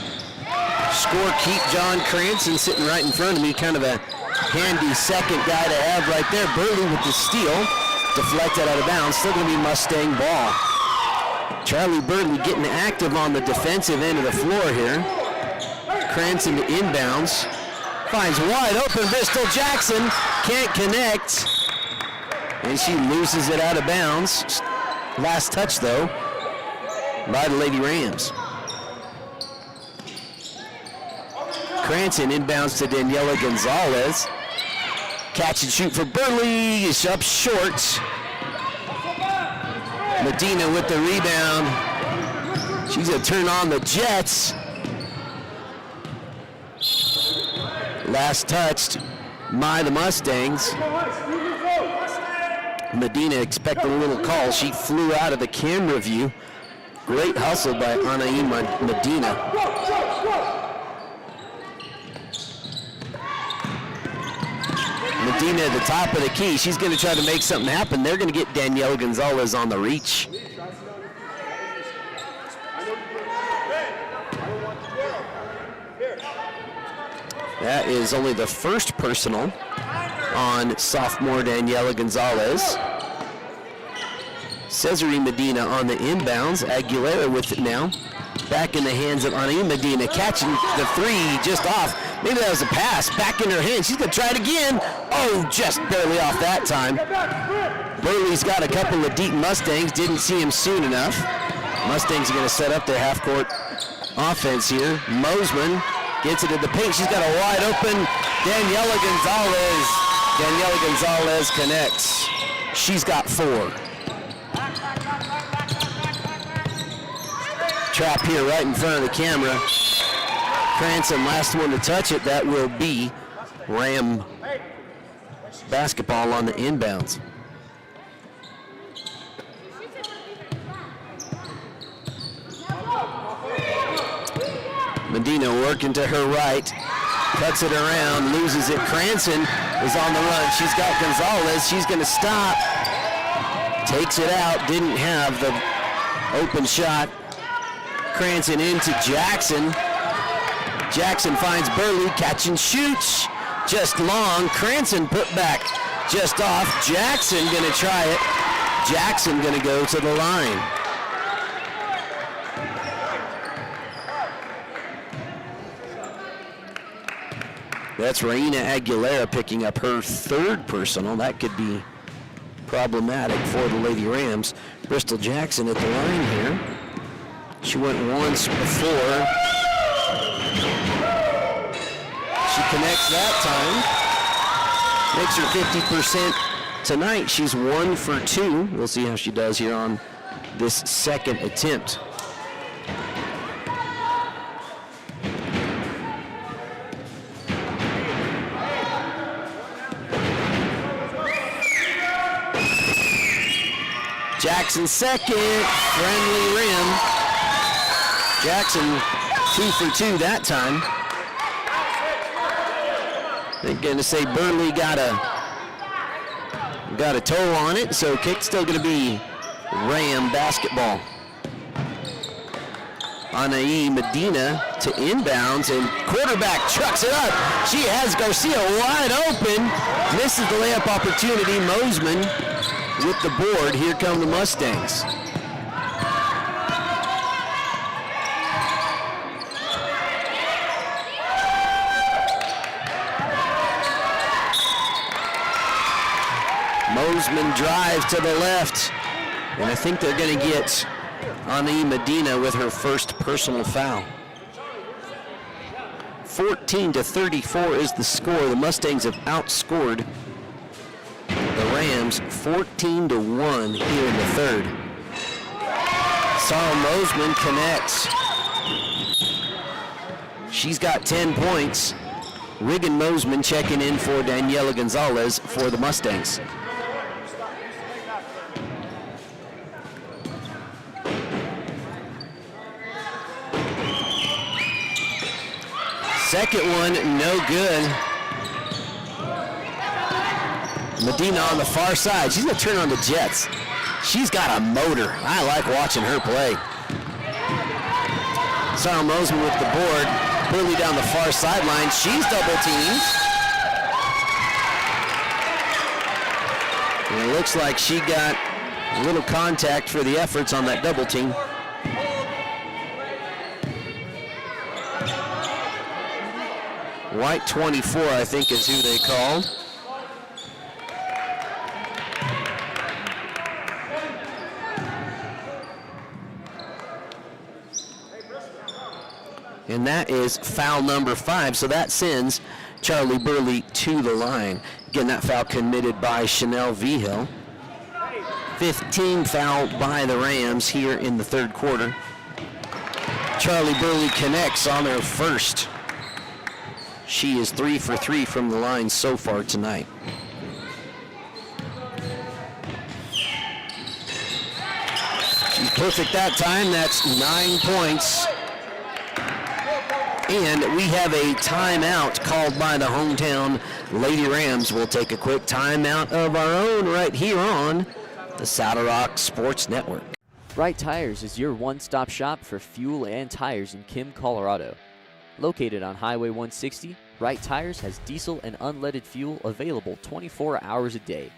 scorekeep. John Cranston sitting right in front of me. Kind of a handy second guy to have right there. Burley with the steal. Deflected out of bounds. Still going to be Mustang ball. Charlie Burley getting active on the defensive end of the floor here. Cranston to inbounds. Finds wide open Bristol Jackson. Can't connect. And she loses it out of bounds. Last touch, though, by the Lady Rams. Cranston inbounds to Daniela Gonzalez. Catch and shoot for Burley. Is up short. Medina with the rebound. She's going to turn on the Jets. Last touched by the Mustangs. Medina expecting a little call. She flew out of the camera view. Great hustle by Anaim Medina. Medina at the top of the key. She's going to try to make something happen. They're going to get Danielle Gonzalez on the reach. That is only the first personal on sophomore Daniela Gonzalez. Cesare Medina on the inbounds. Aguilera with it now. Back in the hands of Anaim Medina. Catching the three just off. Maybe that was a pass. Back in her hand. She's going to try it again. Oh, just barely off that time. Burley's got a couple of deep Mustangs. Didn't see him soon enough. Mustangs are going to set up their half-court offense here. Mosman gets it in the paint. She's got a wide open Daniela Gonzalez. Daniela Gonzalez connects. She's got 4. Trap here right in front of the camera. Cranston, last one to touch it. That will be Ram basketball on the inbounds. Medina working to her right, cuts it around, loses it. Cranston is on the run. She's got Gonzalez. She's going to stop. Takes it out. Didn't have the open shot. Cranston into Jackson. Jackson finds Burley. Catch and shoots. Just long. Cranston put back just off. Jackson going to try it. Jackson going to go to the line. That's Raina Aguilera picking up her 3rd personal. That could be problematic for the Lady Rams. Bristol Jackson at the line here. She went once before. She connects that time. Makes her 50% tonight. She's 1 for 2. We'll see how she does here on this second attempt. Jackson second, friendly rim. Jackson 2 for 2 that time. They're gonna say Burley got a toe on it, so kick's still gonna be Ram basketball. Anaí Medina to inbounds, and quarterback trucks it up. She has Garcia wide open. Misses the layup opportunity. Mosman with the board. Here come the Mustangs. Mosman drives to the left, and I think they're going to get Anaí Medina with her first personal foul. 14-34 is the score. The Mustangs have outscored the Rams 14-1 here in the third. Sarah Mosman connects. She's got 10 points. Regan Mosman checking in for Daniela Gonzalez for the Mustangs. Second one, no good. Medina on the far side. She's going to turn on the Jets. She's got a motor. I like watching her play. Sarah Mosman with the board. Burley down the far sideline. She's double teamed. And it looks like she got a little contact for the efforts on that double team. White 24, I think, is who they called. And that is foul number 5, so that sends Charlie Burley to the line. Again, that foul committed by Chanel Vigil. 15 foul by the Rams here in the third quarter. Charlie Burley connects on their first. She is 3 for 3 from the line so far tonight. She's perfect that time. That's 9 points. And we have a timeout called by the hometown Lady Rams. We'll take a quick timeout of our own right here on the Saddle Rock Sports Network. Wright Tires is your one-stop shop for fuel and tires in Kim, Colorado. Located on Highway 160, Wright Tires has diesel and unleaded fuel available 24 hours a day.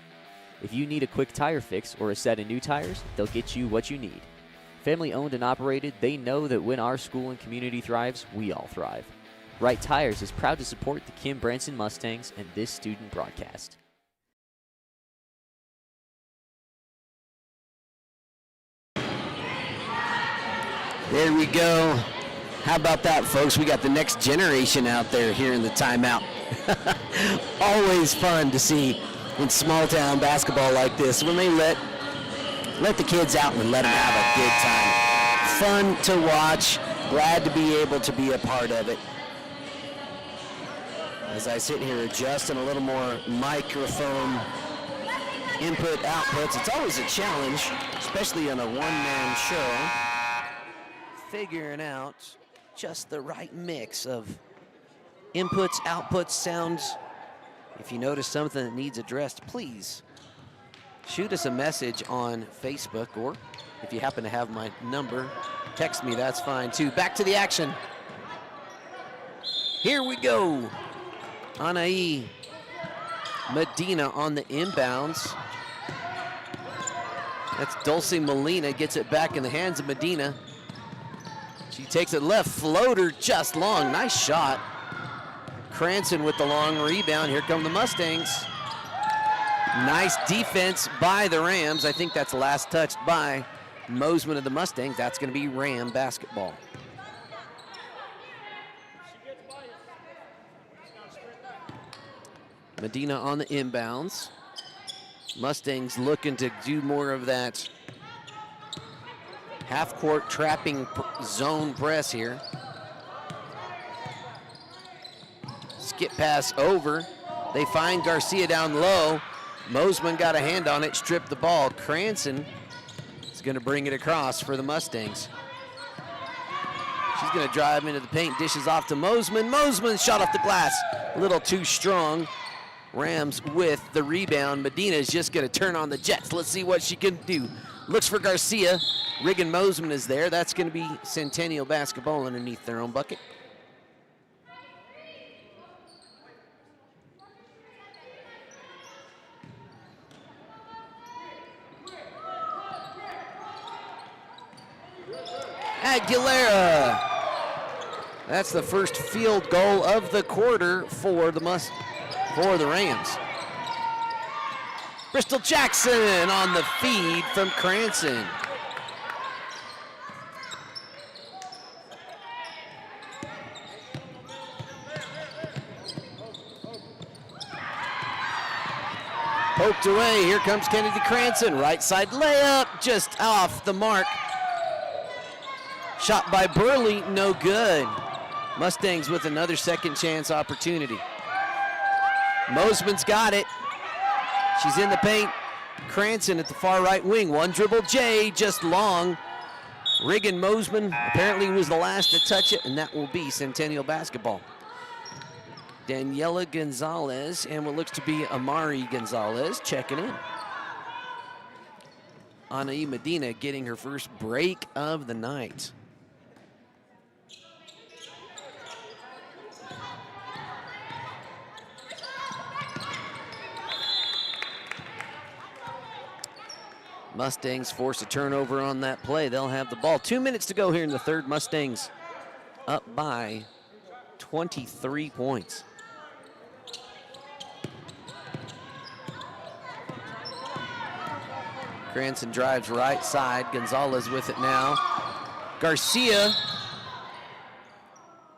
If you need a quick tire fix or a set of new tires, they'll get you what you need. Family owned and operated, they know that when our school and community thrives, we all thrive. Wright Tires is proud to support the Kim Branson Mustangs and this student broadcast. There we go. How about that, folks? We got the next generation out there here in the timeout. Always fun to see in small town basketball like this when they let the kids out and let them have a good time. Fun to watch. Glad to be able to be a part of it. As I sit here adjusting a little more microphone input outputs, it's always a challenge, especially on a one-man show, figuring out just the right mix of inputs, outputs, sounds. If you notice something that needs addressed, please shoot us a message on Facebook, or if you happen to have my number, text me, that's fine too. Back to the action. Here we go. Anaí Medina on the inbounds. That's Dulce Molina, gets it back in the hands of Medina. She takes it left, floater just long, nice shot. Cranston with the long rebound, here come the Mustangs. Nice defense by the Rams. I think that's last touched by Mosman of the Mustangs. That's gonna be Ram basketball. Medina on the inbounds. Mustangs looking to do more of that half-court trapping zone press here. Skip pass over. They find Garcia down low. Mosman got a hand on it, stripped the ball. Cranston is going to bring it across for the Mustangs. She's going to drive into the paint, dishes off to Mosman. Mosman shot off the glass, a little too strong. Rams with the rebound. Medina is just going to turn on the Jets. Let's see what she can do. Looks for Garcia. Riggin Mosman is there. That's going to be Centennial basketball underneath their own bucket. Aguilera. That's the first field goal of the quarter for the Rams. Bristol Jackson on the feed from Cranston. Poked away. Here comes Kennedy Cranston. Right side layup, just off the mark. Shot by Burley, no good. Mustangs with another second chance opportunity. Mosman's got it. She's in the paint. Cranston at the far right wing. One dribble J, just long. Riggin Mosman apparently was the last to touch it, and that will be Centennial basketball. Daniela Gonzalez and what looks to be Amari Gonzalez checking in. Anaí Medina getting her first break of the night. Mustangs force a turnover on that play. They'll have the ball. 2 minutes to go here in the third. Mustangs up by 23 points. Cranston drives right side. Gonzalez with it now. Garcia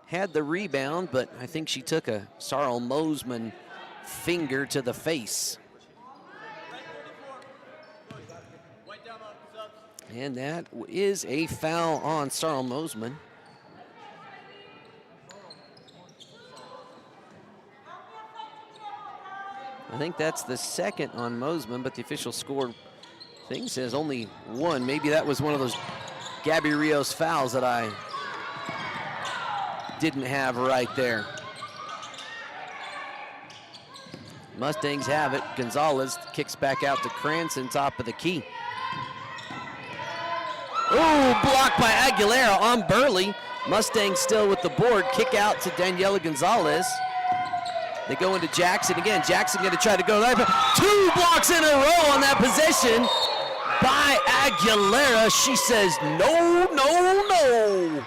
had the rebound, but I think she took a Sarl Mosman finger to the face. And that is a foul on Sarl Mosman. I think that's the second on Mosman, but the official score thing says only one. Maybe that was one of those Gabby Rios fouls that I didn't have right there. Mustangs have it. Gonzalez kicks back out to Cranston, top of the key. Ooh, blocked by Aguilera on Burley. Mustangs still with the board. Kick out to Daniela Gonzalez. They go into Jackson again. Jackson going to try to go there, but 2 blocks in a row on that possession by Aguilera. She says, no, no, no.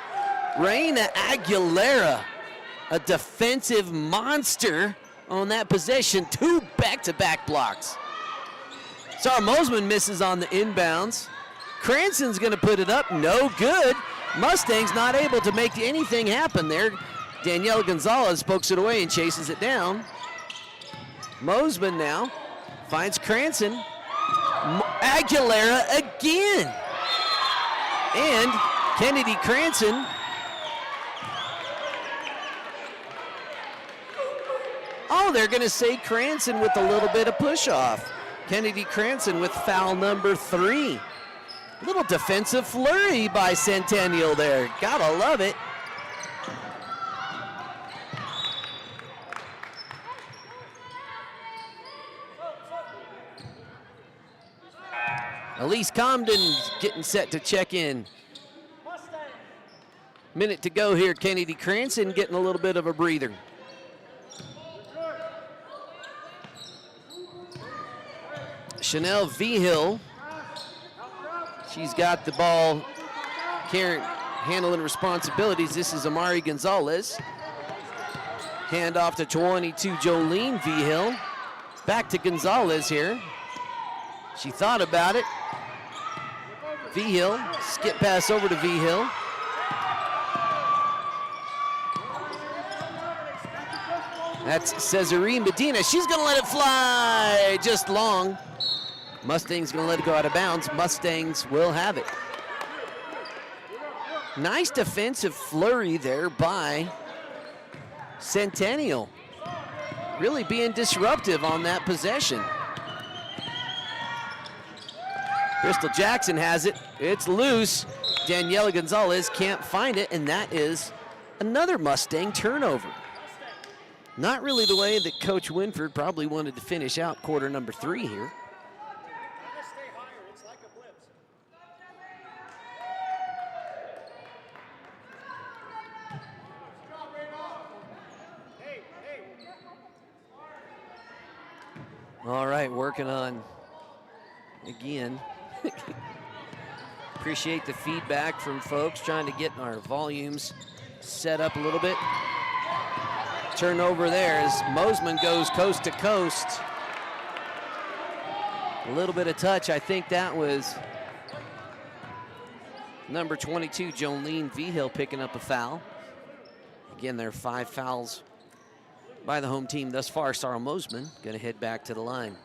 Reina Aguilera, a defensive monster on that possession. 2 back-to-back blocks. Sarl Mosman misses on the inbounds. Cranston's going to put it up, no good. Mustangs not able to make anything happen there. Daniela Gonzalez pokes it away and chases it down. Mosman now finds Cranston. Aguilera again. And Kennedy Cranston. Oh, they're going to say Cranston with a little bit of push-off. Kennedy Cranston with foul number 3. Little defensive flurry by Centennial there. Gotta love it. Elise Comden getting set to check in. Minute to go here. Kennedy Cranston getting a little bit of a breather. Chanel Vigil. She's got the ball handling responsibilities. This is Amari Gonzalez. Hand off to 22, Jolene Vigil. Back to Gonzalez here. She thought about it. Vigil, skip pass over to Vigil. That's Cesarine Medina. She's gonna let it fly just long. Mustangs gonna let it go out of bounds. Mustangs will have it. Nice defensive flurry there by Centennial. Really being disruptive on that possession. Bristol Jackson has it. It's loose. Daniela Gonzalez can't find it, and that is another Mustang turnover. Not really the way that Coach Winford probably wanted to finish out quarter number 3 here. All right, working on, again, appreciate the feedback from folks, trying to get our volumes set up a little bit. Turnover there as Mosman goes coast to coast. A little bit of touch. I think that was number 22, Jolene Vigil, picking up a foul. Again, there are 5 fouls by the home team thus far. Sarah Mosman going to head back to the line.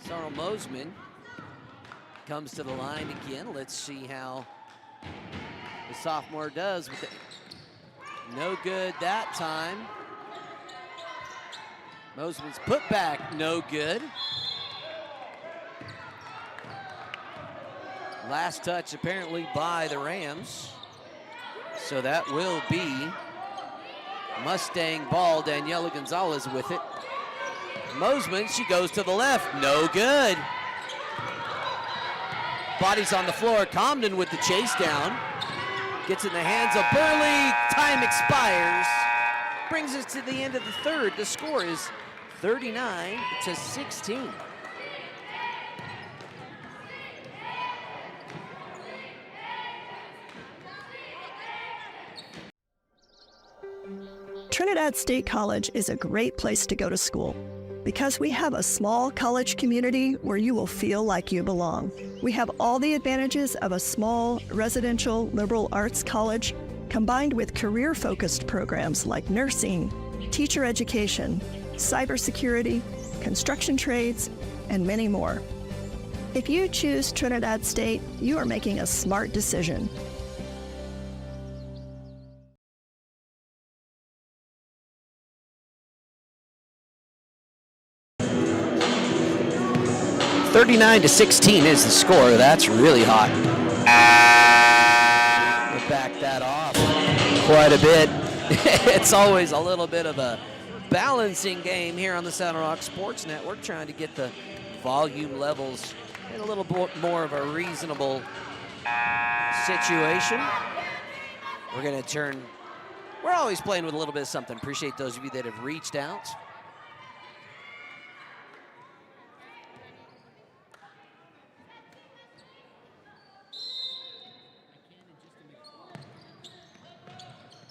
Sarah Mosman comes to the line again. Let's see how the sophomore does with it. No good that time. Mosman's put back, no good. Last touch apparently by the Rams. So that will be Mustang ball. Daniela Gonzalez with it. Mosman, she goes to the left, no good. Bodies on the floor, Comden with the chase down. Gets in the hands of Burley, time expires. Brings us to the end of the third. The score is 39-16. Trinidad State College is a great place to go to school because we have a small college community where you will feel like you belong. We have all the advantages of a small residential liberal arts college combined with career-focused programs like nursing, teacher education, cybersecurity, construction trades, and many more. If you choose Trinidad State, you are making a smart decision. (39-16) is the score. That's really hot. We'll back that off quite a bit. It's always a little bit of a balancing game here on the Saddle Rock Sports Network, trying to get the volume levels in a little bit more of a reasonable situation. We're going to turn. We're always playing with a little bit of something. Appreciate those of you that have reached out.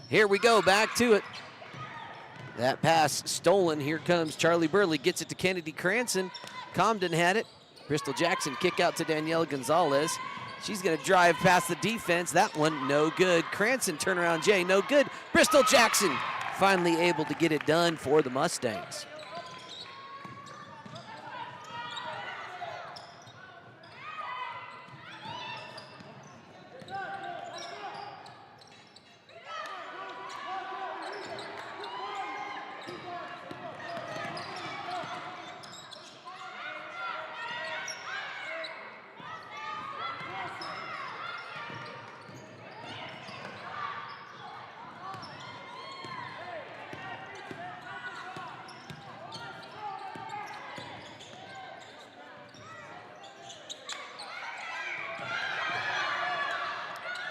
Here we go, back to it. That pass stolen. Here comes Charlie Burley, gets it to Kennedy Cranston. Comden had it. Bristol Jackson kick out to Daniela Gonzalez. She's gonna drive past the defense. That one, no good. Cranston turnaround Jay, no good. Bristol Jackson finally able to get it done for the Mustangs.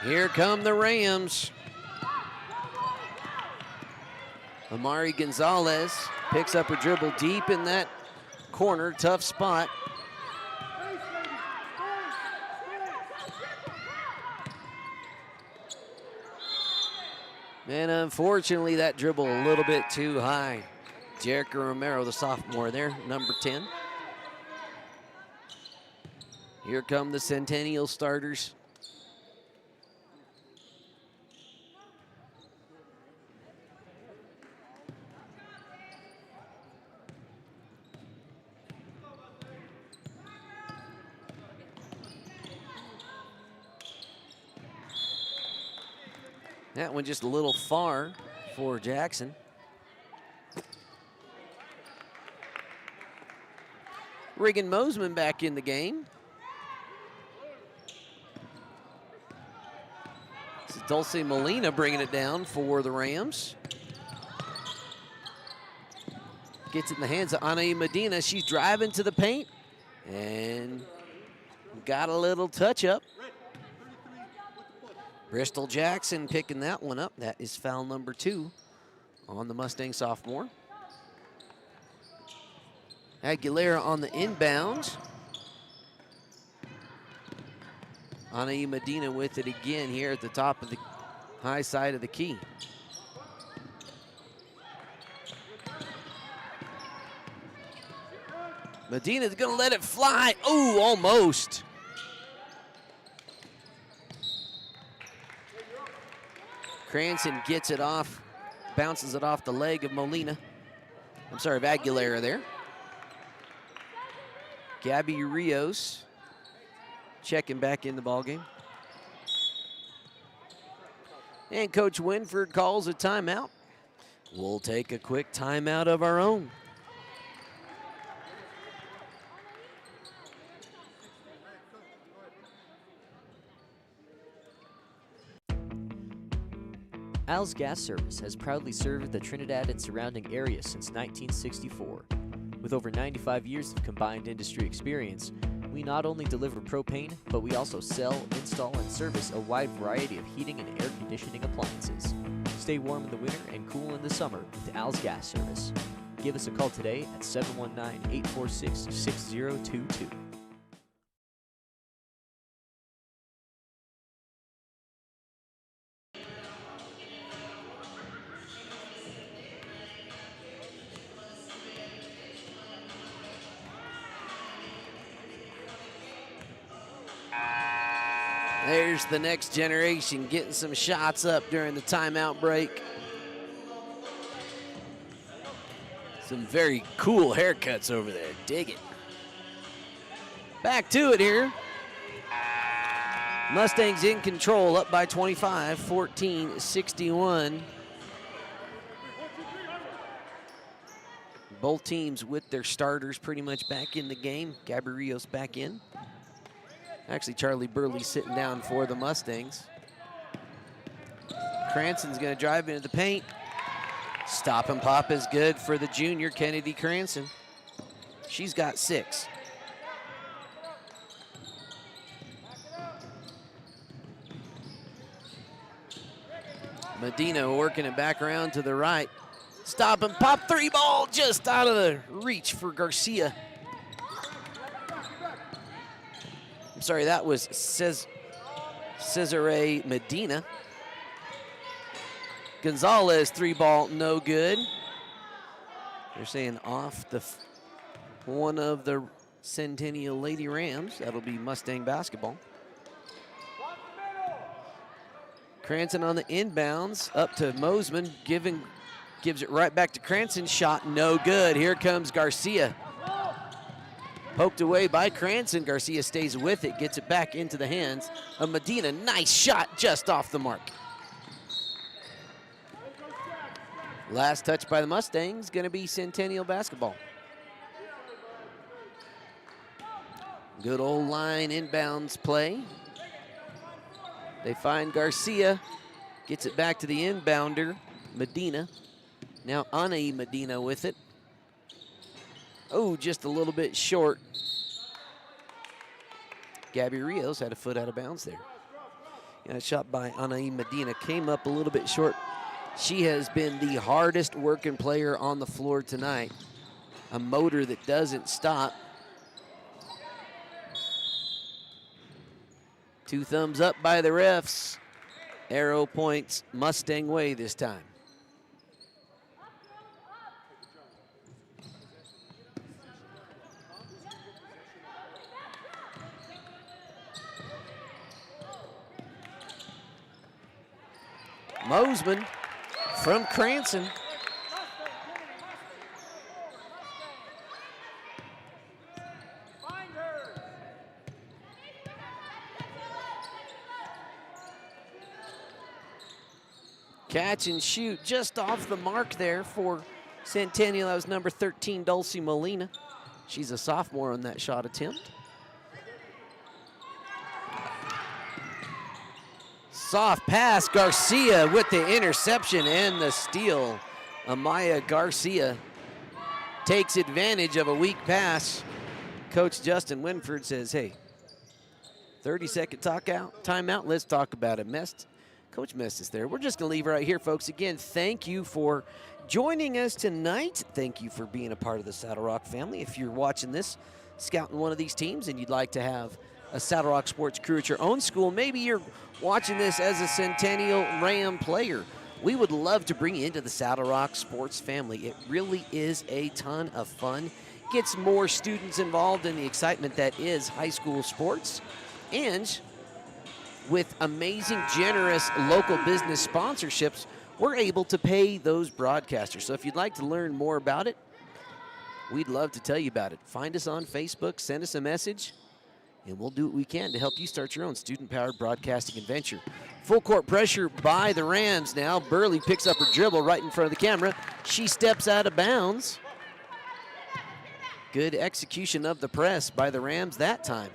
Here come the Rams. Amari Gonzalez picks up her dribble deep in that corner, tough spot. And unfortunately, that dribble a little bit too high. Jerica Romero, the sophomore there, number 10. Here come the Centennial starters. That one just a little far for Jackson. Regan Mosman back in the game. This is Dulce Molina bringing it down for the Rams. Gets it in the hands of Anaí Medina. She's driving to the paint and got a little touch up. Bristol Jackson picking that one up. That is foul number 2 on the Mustang sophomore. Aguilera on the inbound. Anaí Medina with it again here at the top of the high side of the key. Medina's gonna let it fly. Oh, almost. Cranston gets it off, bounces it off the leg of Molina. I'm sorry, of Aguilera there. Gabby Rios checking back in the ballgame. And Coach Winford calls a timeout. We'll take a quick timeout of our own. Al's Gas Service has proudly served the Trinidad and surrounding area since 1964. With over 95 years of combined industry experience, we not only deliver propane, but we also sell, install, and service a wide variety of heating and air conditioning appliances. Stay warm in the winter and cool in the summer with Al's Gas Service. Give us a call today at 719-846-6022. There's the next generation getting some shots up during the timeout break. Some very cool haircuts over there. Dig it. Back to it here. Mustangs in control, up by 25, 14-61. Both teams with their starters pretty much back in the game. Gabby Rios back in. Actually, Charlie Burley sitting down for the Mustangs. Cranston's going to drive into the paint. Stop and pop is good for the junior, Kennedy Cranston. She's got 6. Medina working it back around to the right. Stop and pop, 3 ball just out of the reach for Garcia. I'm sorry, that was Cesare Medina. Gonzalez, 3 ball, no good. They're saying off the one of the Centennial Lady Rams. That'll be Mustang basketball. Cranston on the inbounds, up to Mosman, gives it right back to Cranston. Shot no good. Here comes Garcia. Poked away by Cranston. Garcia stays with it, gets it back into the hands of Medina. Nice shot, just off the mark. Last touch by the Mustangs, gonna be Centennial basketball. Good old line inbounds play. They find Garcia, gets it back to the inbounder, Medina. Now Anaí Medina with it. Oh, just a little bit short. Gabby Rios had a foot out of bounds there. A shot by Anaí Medina came up a little bit short. She has been the hardest working player on the floor tonight. A motor that doesn't stop. 2 thumbs up by the refs. Arrow points Mustang way this time. Mosman from Cranston. Catch and shoot just off the mark there for Centennial. That was number 13, Dulcie Molina. She's a sophomore on that shot attempt. Soft pass, Garcia with the interception and the steal. Amaya Garcia takes advantage of a weak pass. Coach Justin Winford says, hey, 30-second timeout. Let's talk about it. Coach Mest is there. We're just going to leave right here, folks. Again, thank you for joining us tonight. Thank you for being a part of the Saddle Rock family. If you're watching this, scouting one of these teams, and you'd like to have a Saddle Rock sports crew at your own school, maybe you're watching this as a Centennial Ram player, we would love to bring you into the Saddle Rock sports family. It really is a ton of fun. Gets more students involved in the excitement that is high school sports. And with amazing, generous local business sponsorships, we're able to pay those broadcasters. So if you'd like to learn more about it, we'd love to tell you about it. Find us on Facebook, send us a message, and we'll do what we can to help you start your own student-powered broadcasting adventure. Full court pressure by the Rams now. Burley picks up her dribble right in front of the camera. She steps out of bounds. Good execution of the press by the Rams that time.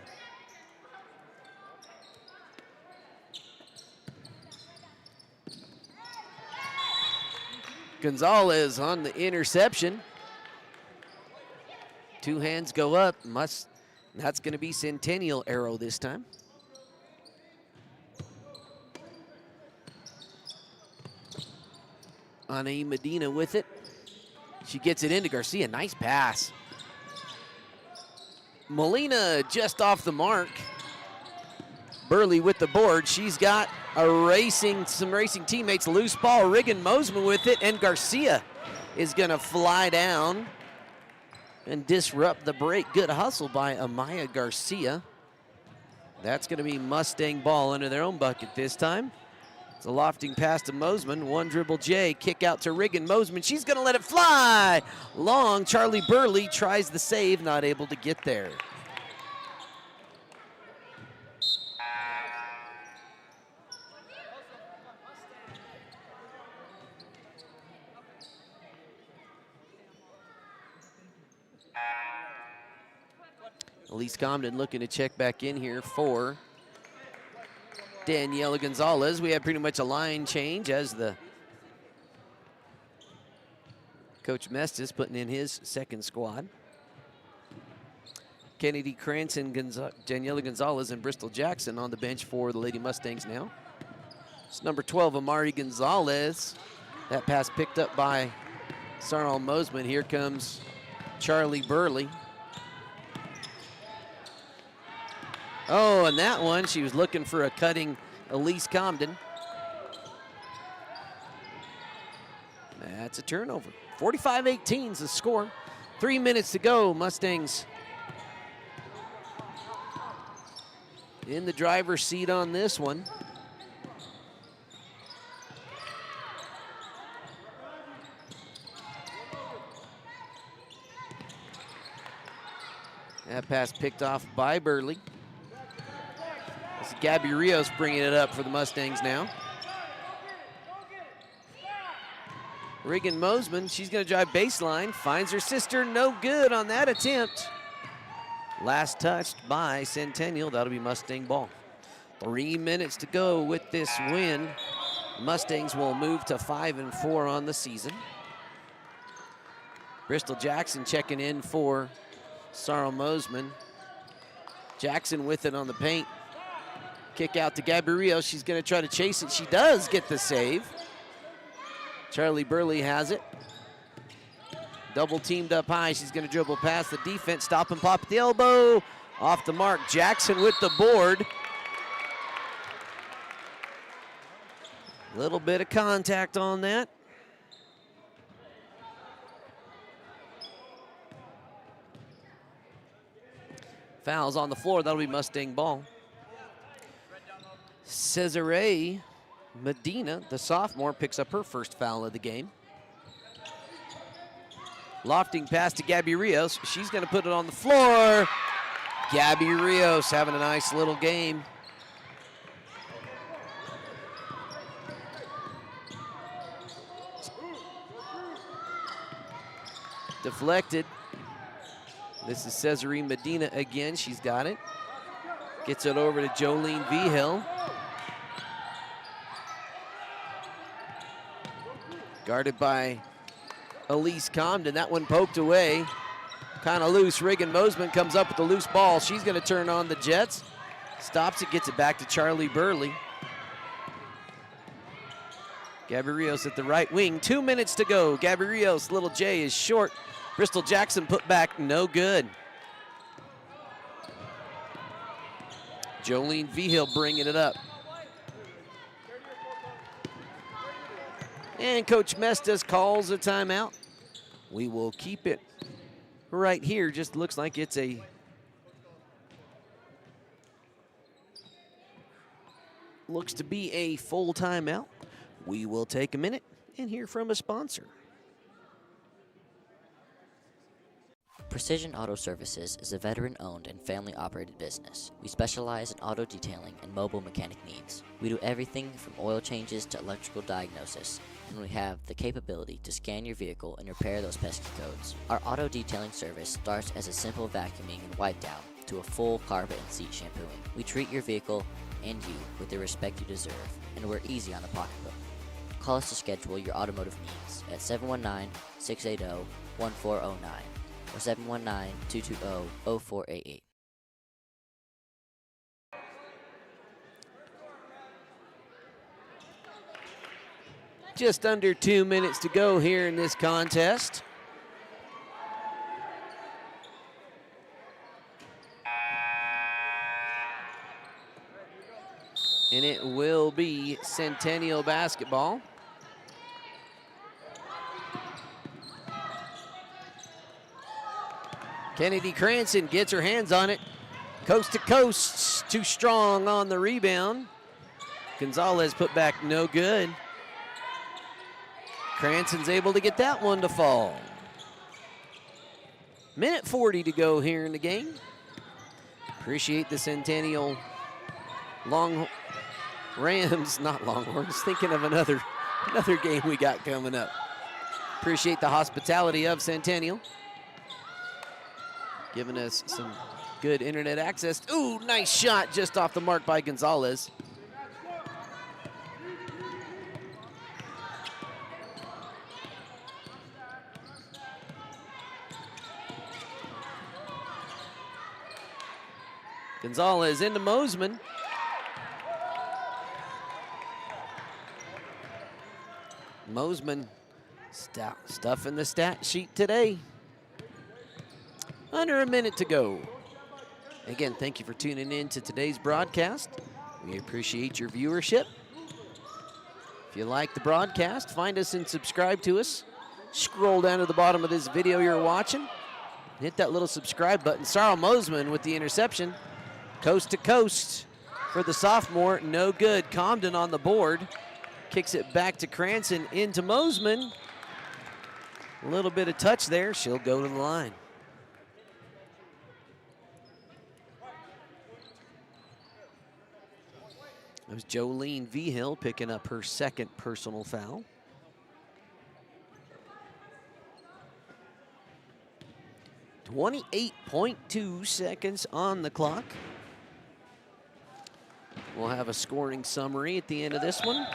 Gonzalez on the interception. Two hands go up. That's going to be Centennial arrow this time. Ana Medina with it. She gets it into Garcia. Nice pass. Molina just off the mark. Burley with the board. She's got some racing teammates. Loose ball. Riggin Mosman with it, and Garcia is going to fly down and disrupt the break. Good hustle by Amaya Garcia. That's going to be Mustang ball under their own bucket this time. It's a lofting pass to Mosman. One dribble J. Kick out to Riggin Mosman. She's going to let it fly. Long. Charlie Burley tries the save. Not able to get there. Elise Comden looking to check back in here for Daniela Gonzalez. We have pretty much a line change as the Coach Mestis putting in his second squad. Kennedy Cranston, Daniela Gonzalez, and Bristol Jackson on the bench for the Lady Mustangs now. It's number 12, Amari Gonzalez. That pass picked up by Sarnal Mosman. Here comes Charlie Burley. Oh, and that one, she was looking for a cutting Elise Comden. That's a turnover. 45-18 is the score. 3 minutes to go. Mustangs in the driver's seat on this one. That pass picked off by Burley. It's Gabby Rios bringing it up for the Mustangs now. Riggin Mosman, she's going to drive baseline, finds her sister, no good on that attempt. Last touched by Centennial, that'll be Mustang ball. 3 minutes to go with this win. Mustangs will move to 5-4 on the season. Bristol Jackson checking in for Sarl Mosman. Jackson with it on the paint. Kick out to Gabby Rios. She's going to try to chase it. She does get the save. Charlie Burley has it. Double teamed up high. She's going to dribble past the defense. Stop and pop at the elbow. Off the mark. Jackson with the board. Little bit of contact on that. Fouls on the floor. That'll be Mustang ball. Cesare Medina, the sophomore, picks up her first foul of the game. Lofting pass to Gabby Rios. She's going to put it on the floor. Gabby Rios having a nice little game. Deflected. This is Cesare Medina again. She's got it. Gets it over to Jolene Vigil. Guarded by Elise Comden. That one poked away. Kind of loose. Reagan Mosman comes up with the loose ball. She's going to turn on the Jets. Stops it, gets it back to Charlie Burley. Gabby Rios at the right wing. 2 minutes to go. Gabby Rios, little J is short. Bristol Jackson put back, no good. Jolene Vigil bringing it up. And Coach Mestas calls a timeout. We will keep it right here. Just looks like it's looks to be a full timeout. We will take a minute and hear from a sponsor. Precision Auto Services is a veteran-owned and family-operated business. We specialize in auto detailing and mobile mechanic needs. We do everything from oil changes to electrical diagnosis, and we have the capability to scan your vehicle and repair those pesky codes. Our auto detailing service starts as a simple vacuuming and wipe down to a full carpet and seat shampooing. We treat your vehicle and you with the respect you deserve, and we're easy on the pocketbook. Call us to schedule your automotive needs at 719-680-1409 or 719-220-0488. Just under 2 minutes to go here in this contest. And it will be Centennial basketball. Kennedy Cranston gets her hands on it. Coast to coast, too strong on the rebound. Gonzalez put back, no good. Cranston's able to get that one to fall. Minute 40 to go here in the game. Appreciate the Centennial Rams, not Longhorns, thinking of another game we got coming up. Appreciate the hospitality of Centennial, giving us some good internet access. Ooh, nice shot just off the mark by Gonzalez. Gonzalez into Mosman. Mosman stuffing the stat sheet today. Under a minute to go. Again, thank you for tuning in to today's broadcast. We appreciate your viewership. If you like the broadcast, find us and subscribe to us. Scroll down to the bottom of this video you're watching. Hit that little subscribe button. Sarah Mosman with the interception. Coast to coast for the sophomore, no good. Comden on the board. Kicks it back to Cranston into Mosman. A little bit of touch there. She'll go to the line. That was Jolene Vigil picking up her second personal foul. .2 seconds on the clock. We'll have a scoring summary at the end of this one.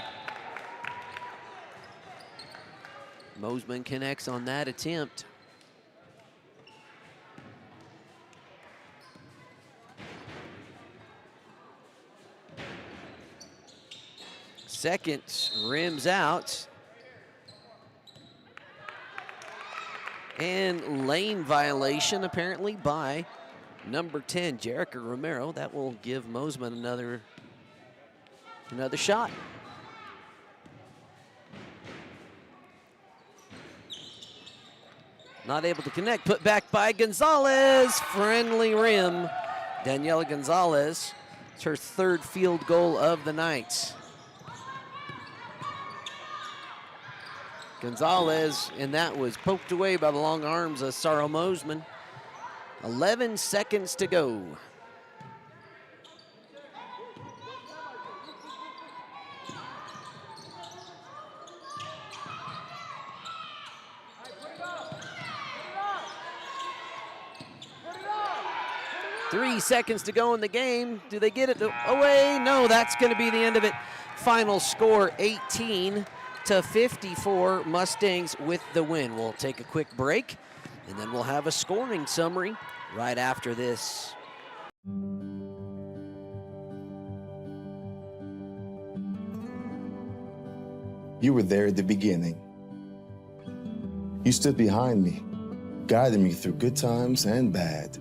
Mosman connects on that attempt. Second rims out. And lane violation apparently by number 10, Jerica Romero. That will give Mosman another shot. Not able to connect, put back by Gonzalez. Friendly rim. Daniela Gonzalez. It's her third field goal of the night. Gonzalez, and that was poked away by the long arms of Sarah Mosman. 11 seconds to go. Three seconds to go in the game. Do they get it away? No, that's going to be the end of it. Final score 18, 50-54, Mustangs with the win. We'll take a quick break, and then we'll have a scoring summary right after this. You were there at the beginning. You stood behind me, guiding me through good times and bad,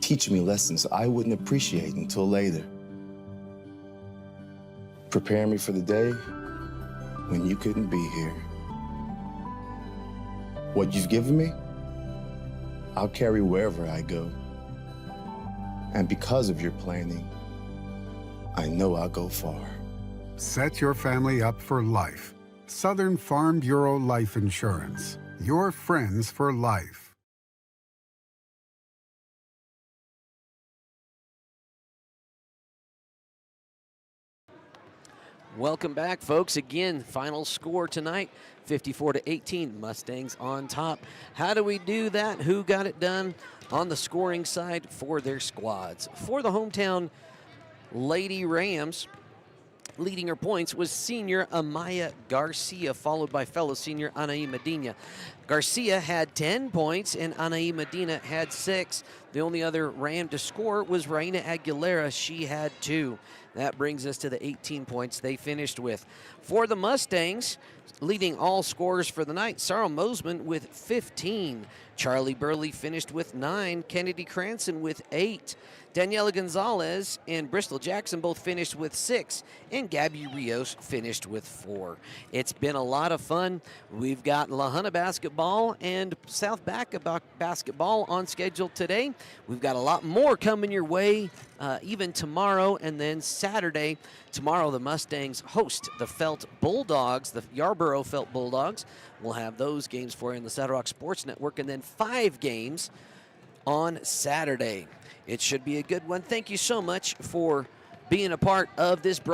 teaching me lessons I wouldn't appreciate until later, preparing me for the day when you couldn't be here. What you've given me, I'll carry wherever I go. And because of your planning, I know I'll go far. Set your family up for life. Southern Farm Bureau Life Insurance. Your friends for life. Welcome back, folks. Again, final score tonight, 54-18. Mustangs on top. How do we do that? Who got it done on the scoring side for their squads? For the hometown Lady Rams, leading her points was senior Amaya Garcia, followed by fellow senior Anaí Medina. Garcia had 10 points and Anaí Medina had 6. The only other Ram to score was Raina Aguilera. She had 2. That brings us to the 18 points they finished with. For the Mustangs, leading all scorers for the night, Sarah Mosman with 15. Charlie Burley finished with 9. Kennedy Cranston with 8. Daniela Gonzalez and Bristol Jackson both finished with 6, and Gabby Rios finished with 4. It's been a lot of fun. We've got La Junta basketball and South Back basketball on schedule today. We've got a lot more coming your way, even tomorrow, and then Saturday. Tomorrow, the Mustangs host the Felt Bulldogs, the Yarborough Felt Bulldogs. We'll have those games for you in the Saddle Rock Sports Network, and then 5 games on Saturday. It should be a good one. Thank you so much for being a part of this broadcast.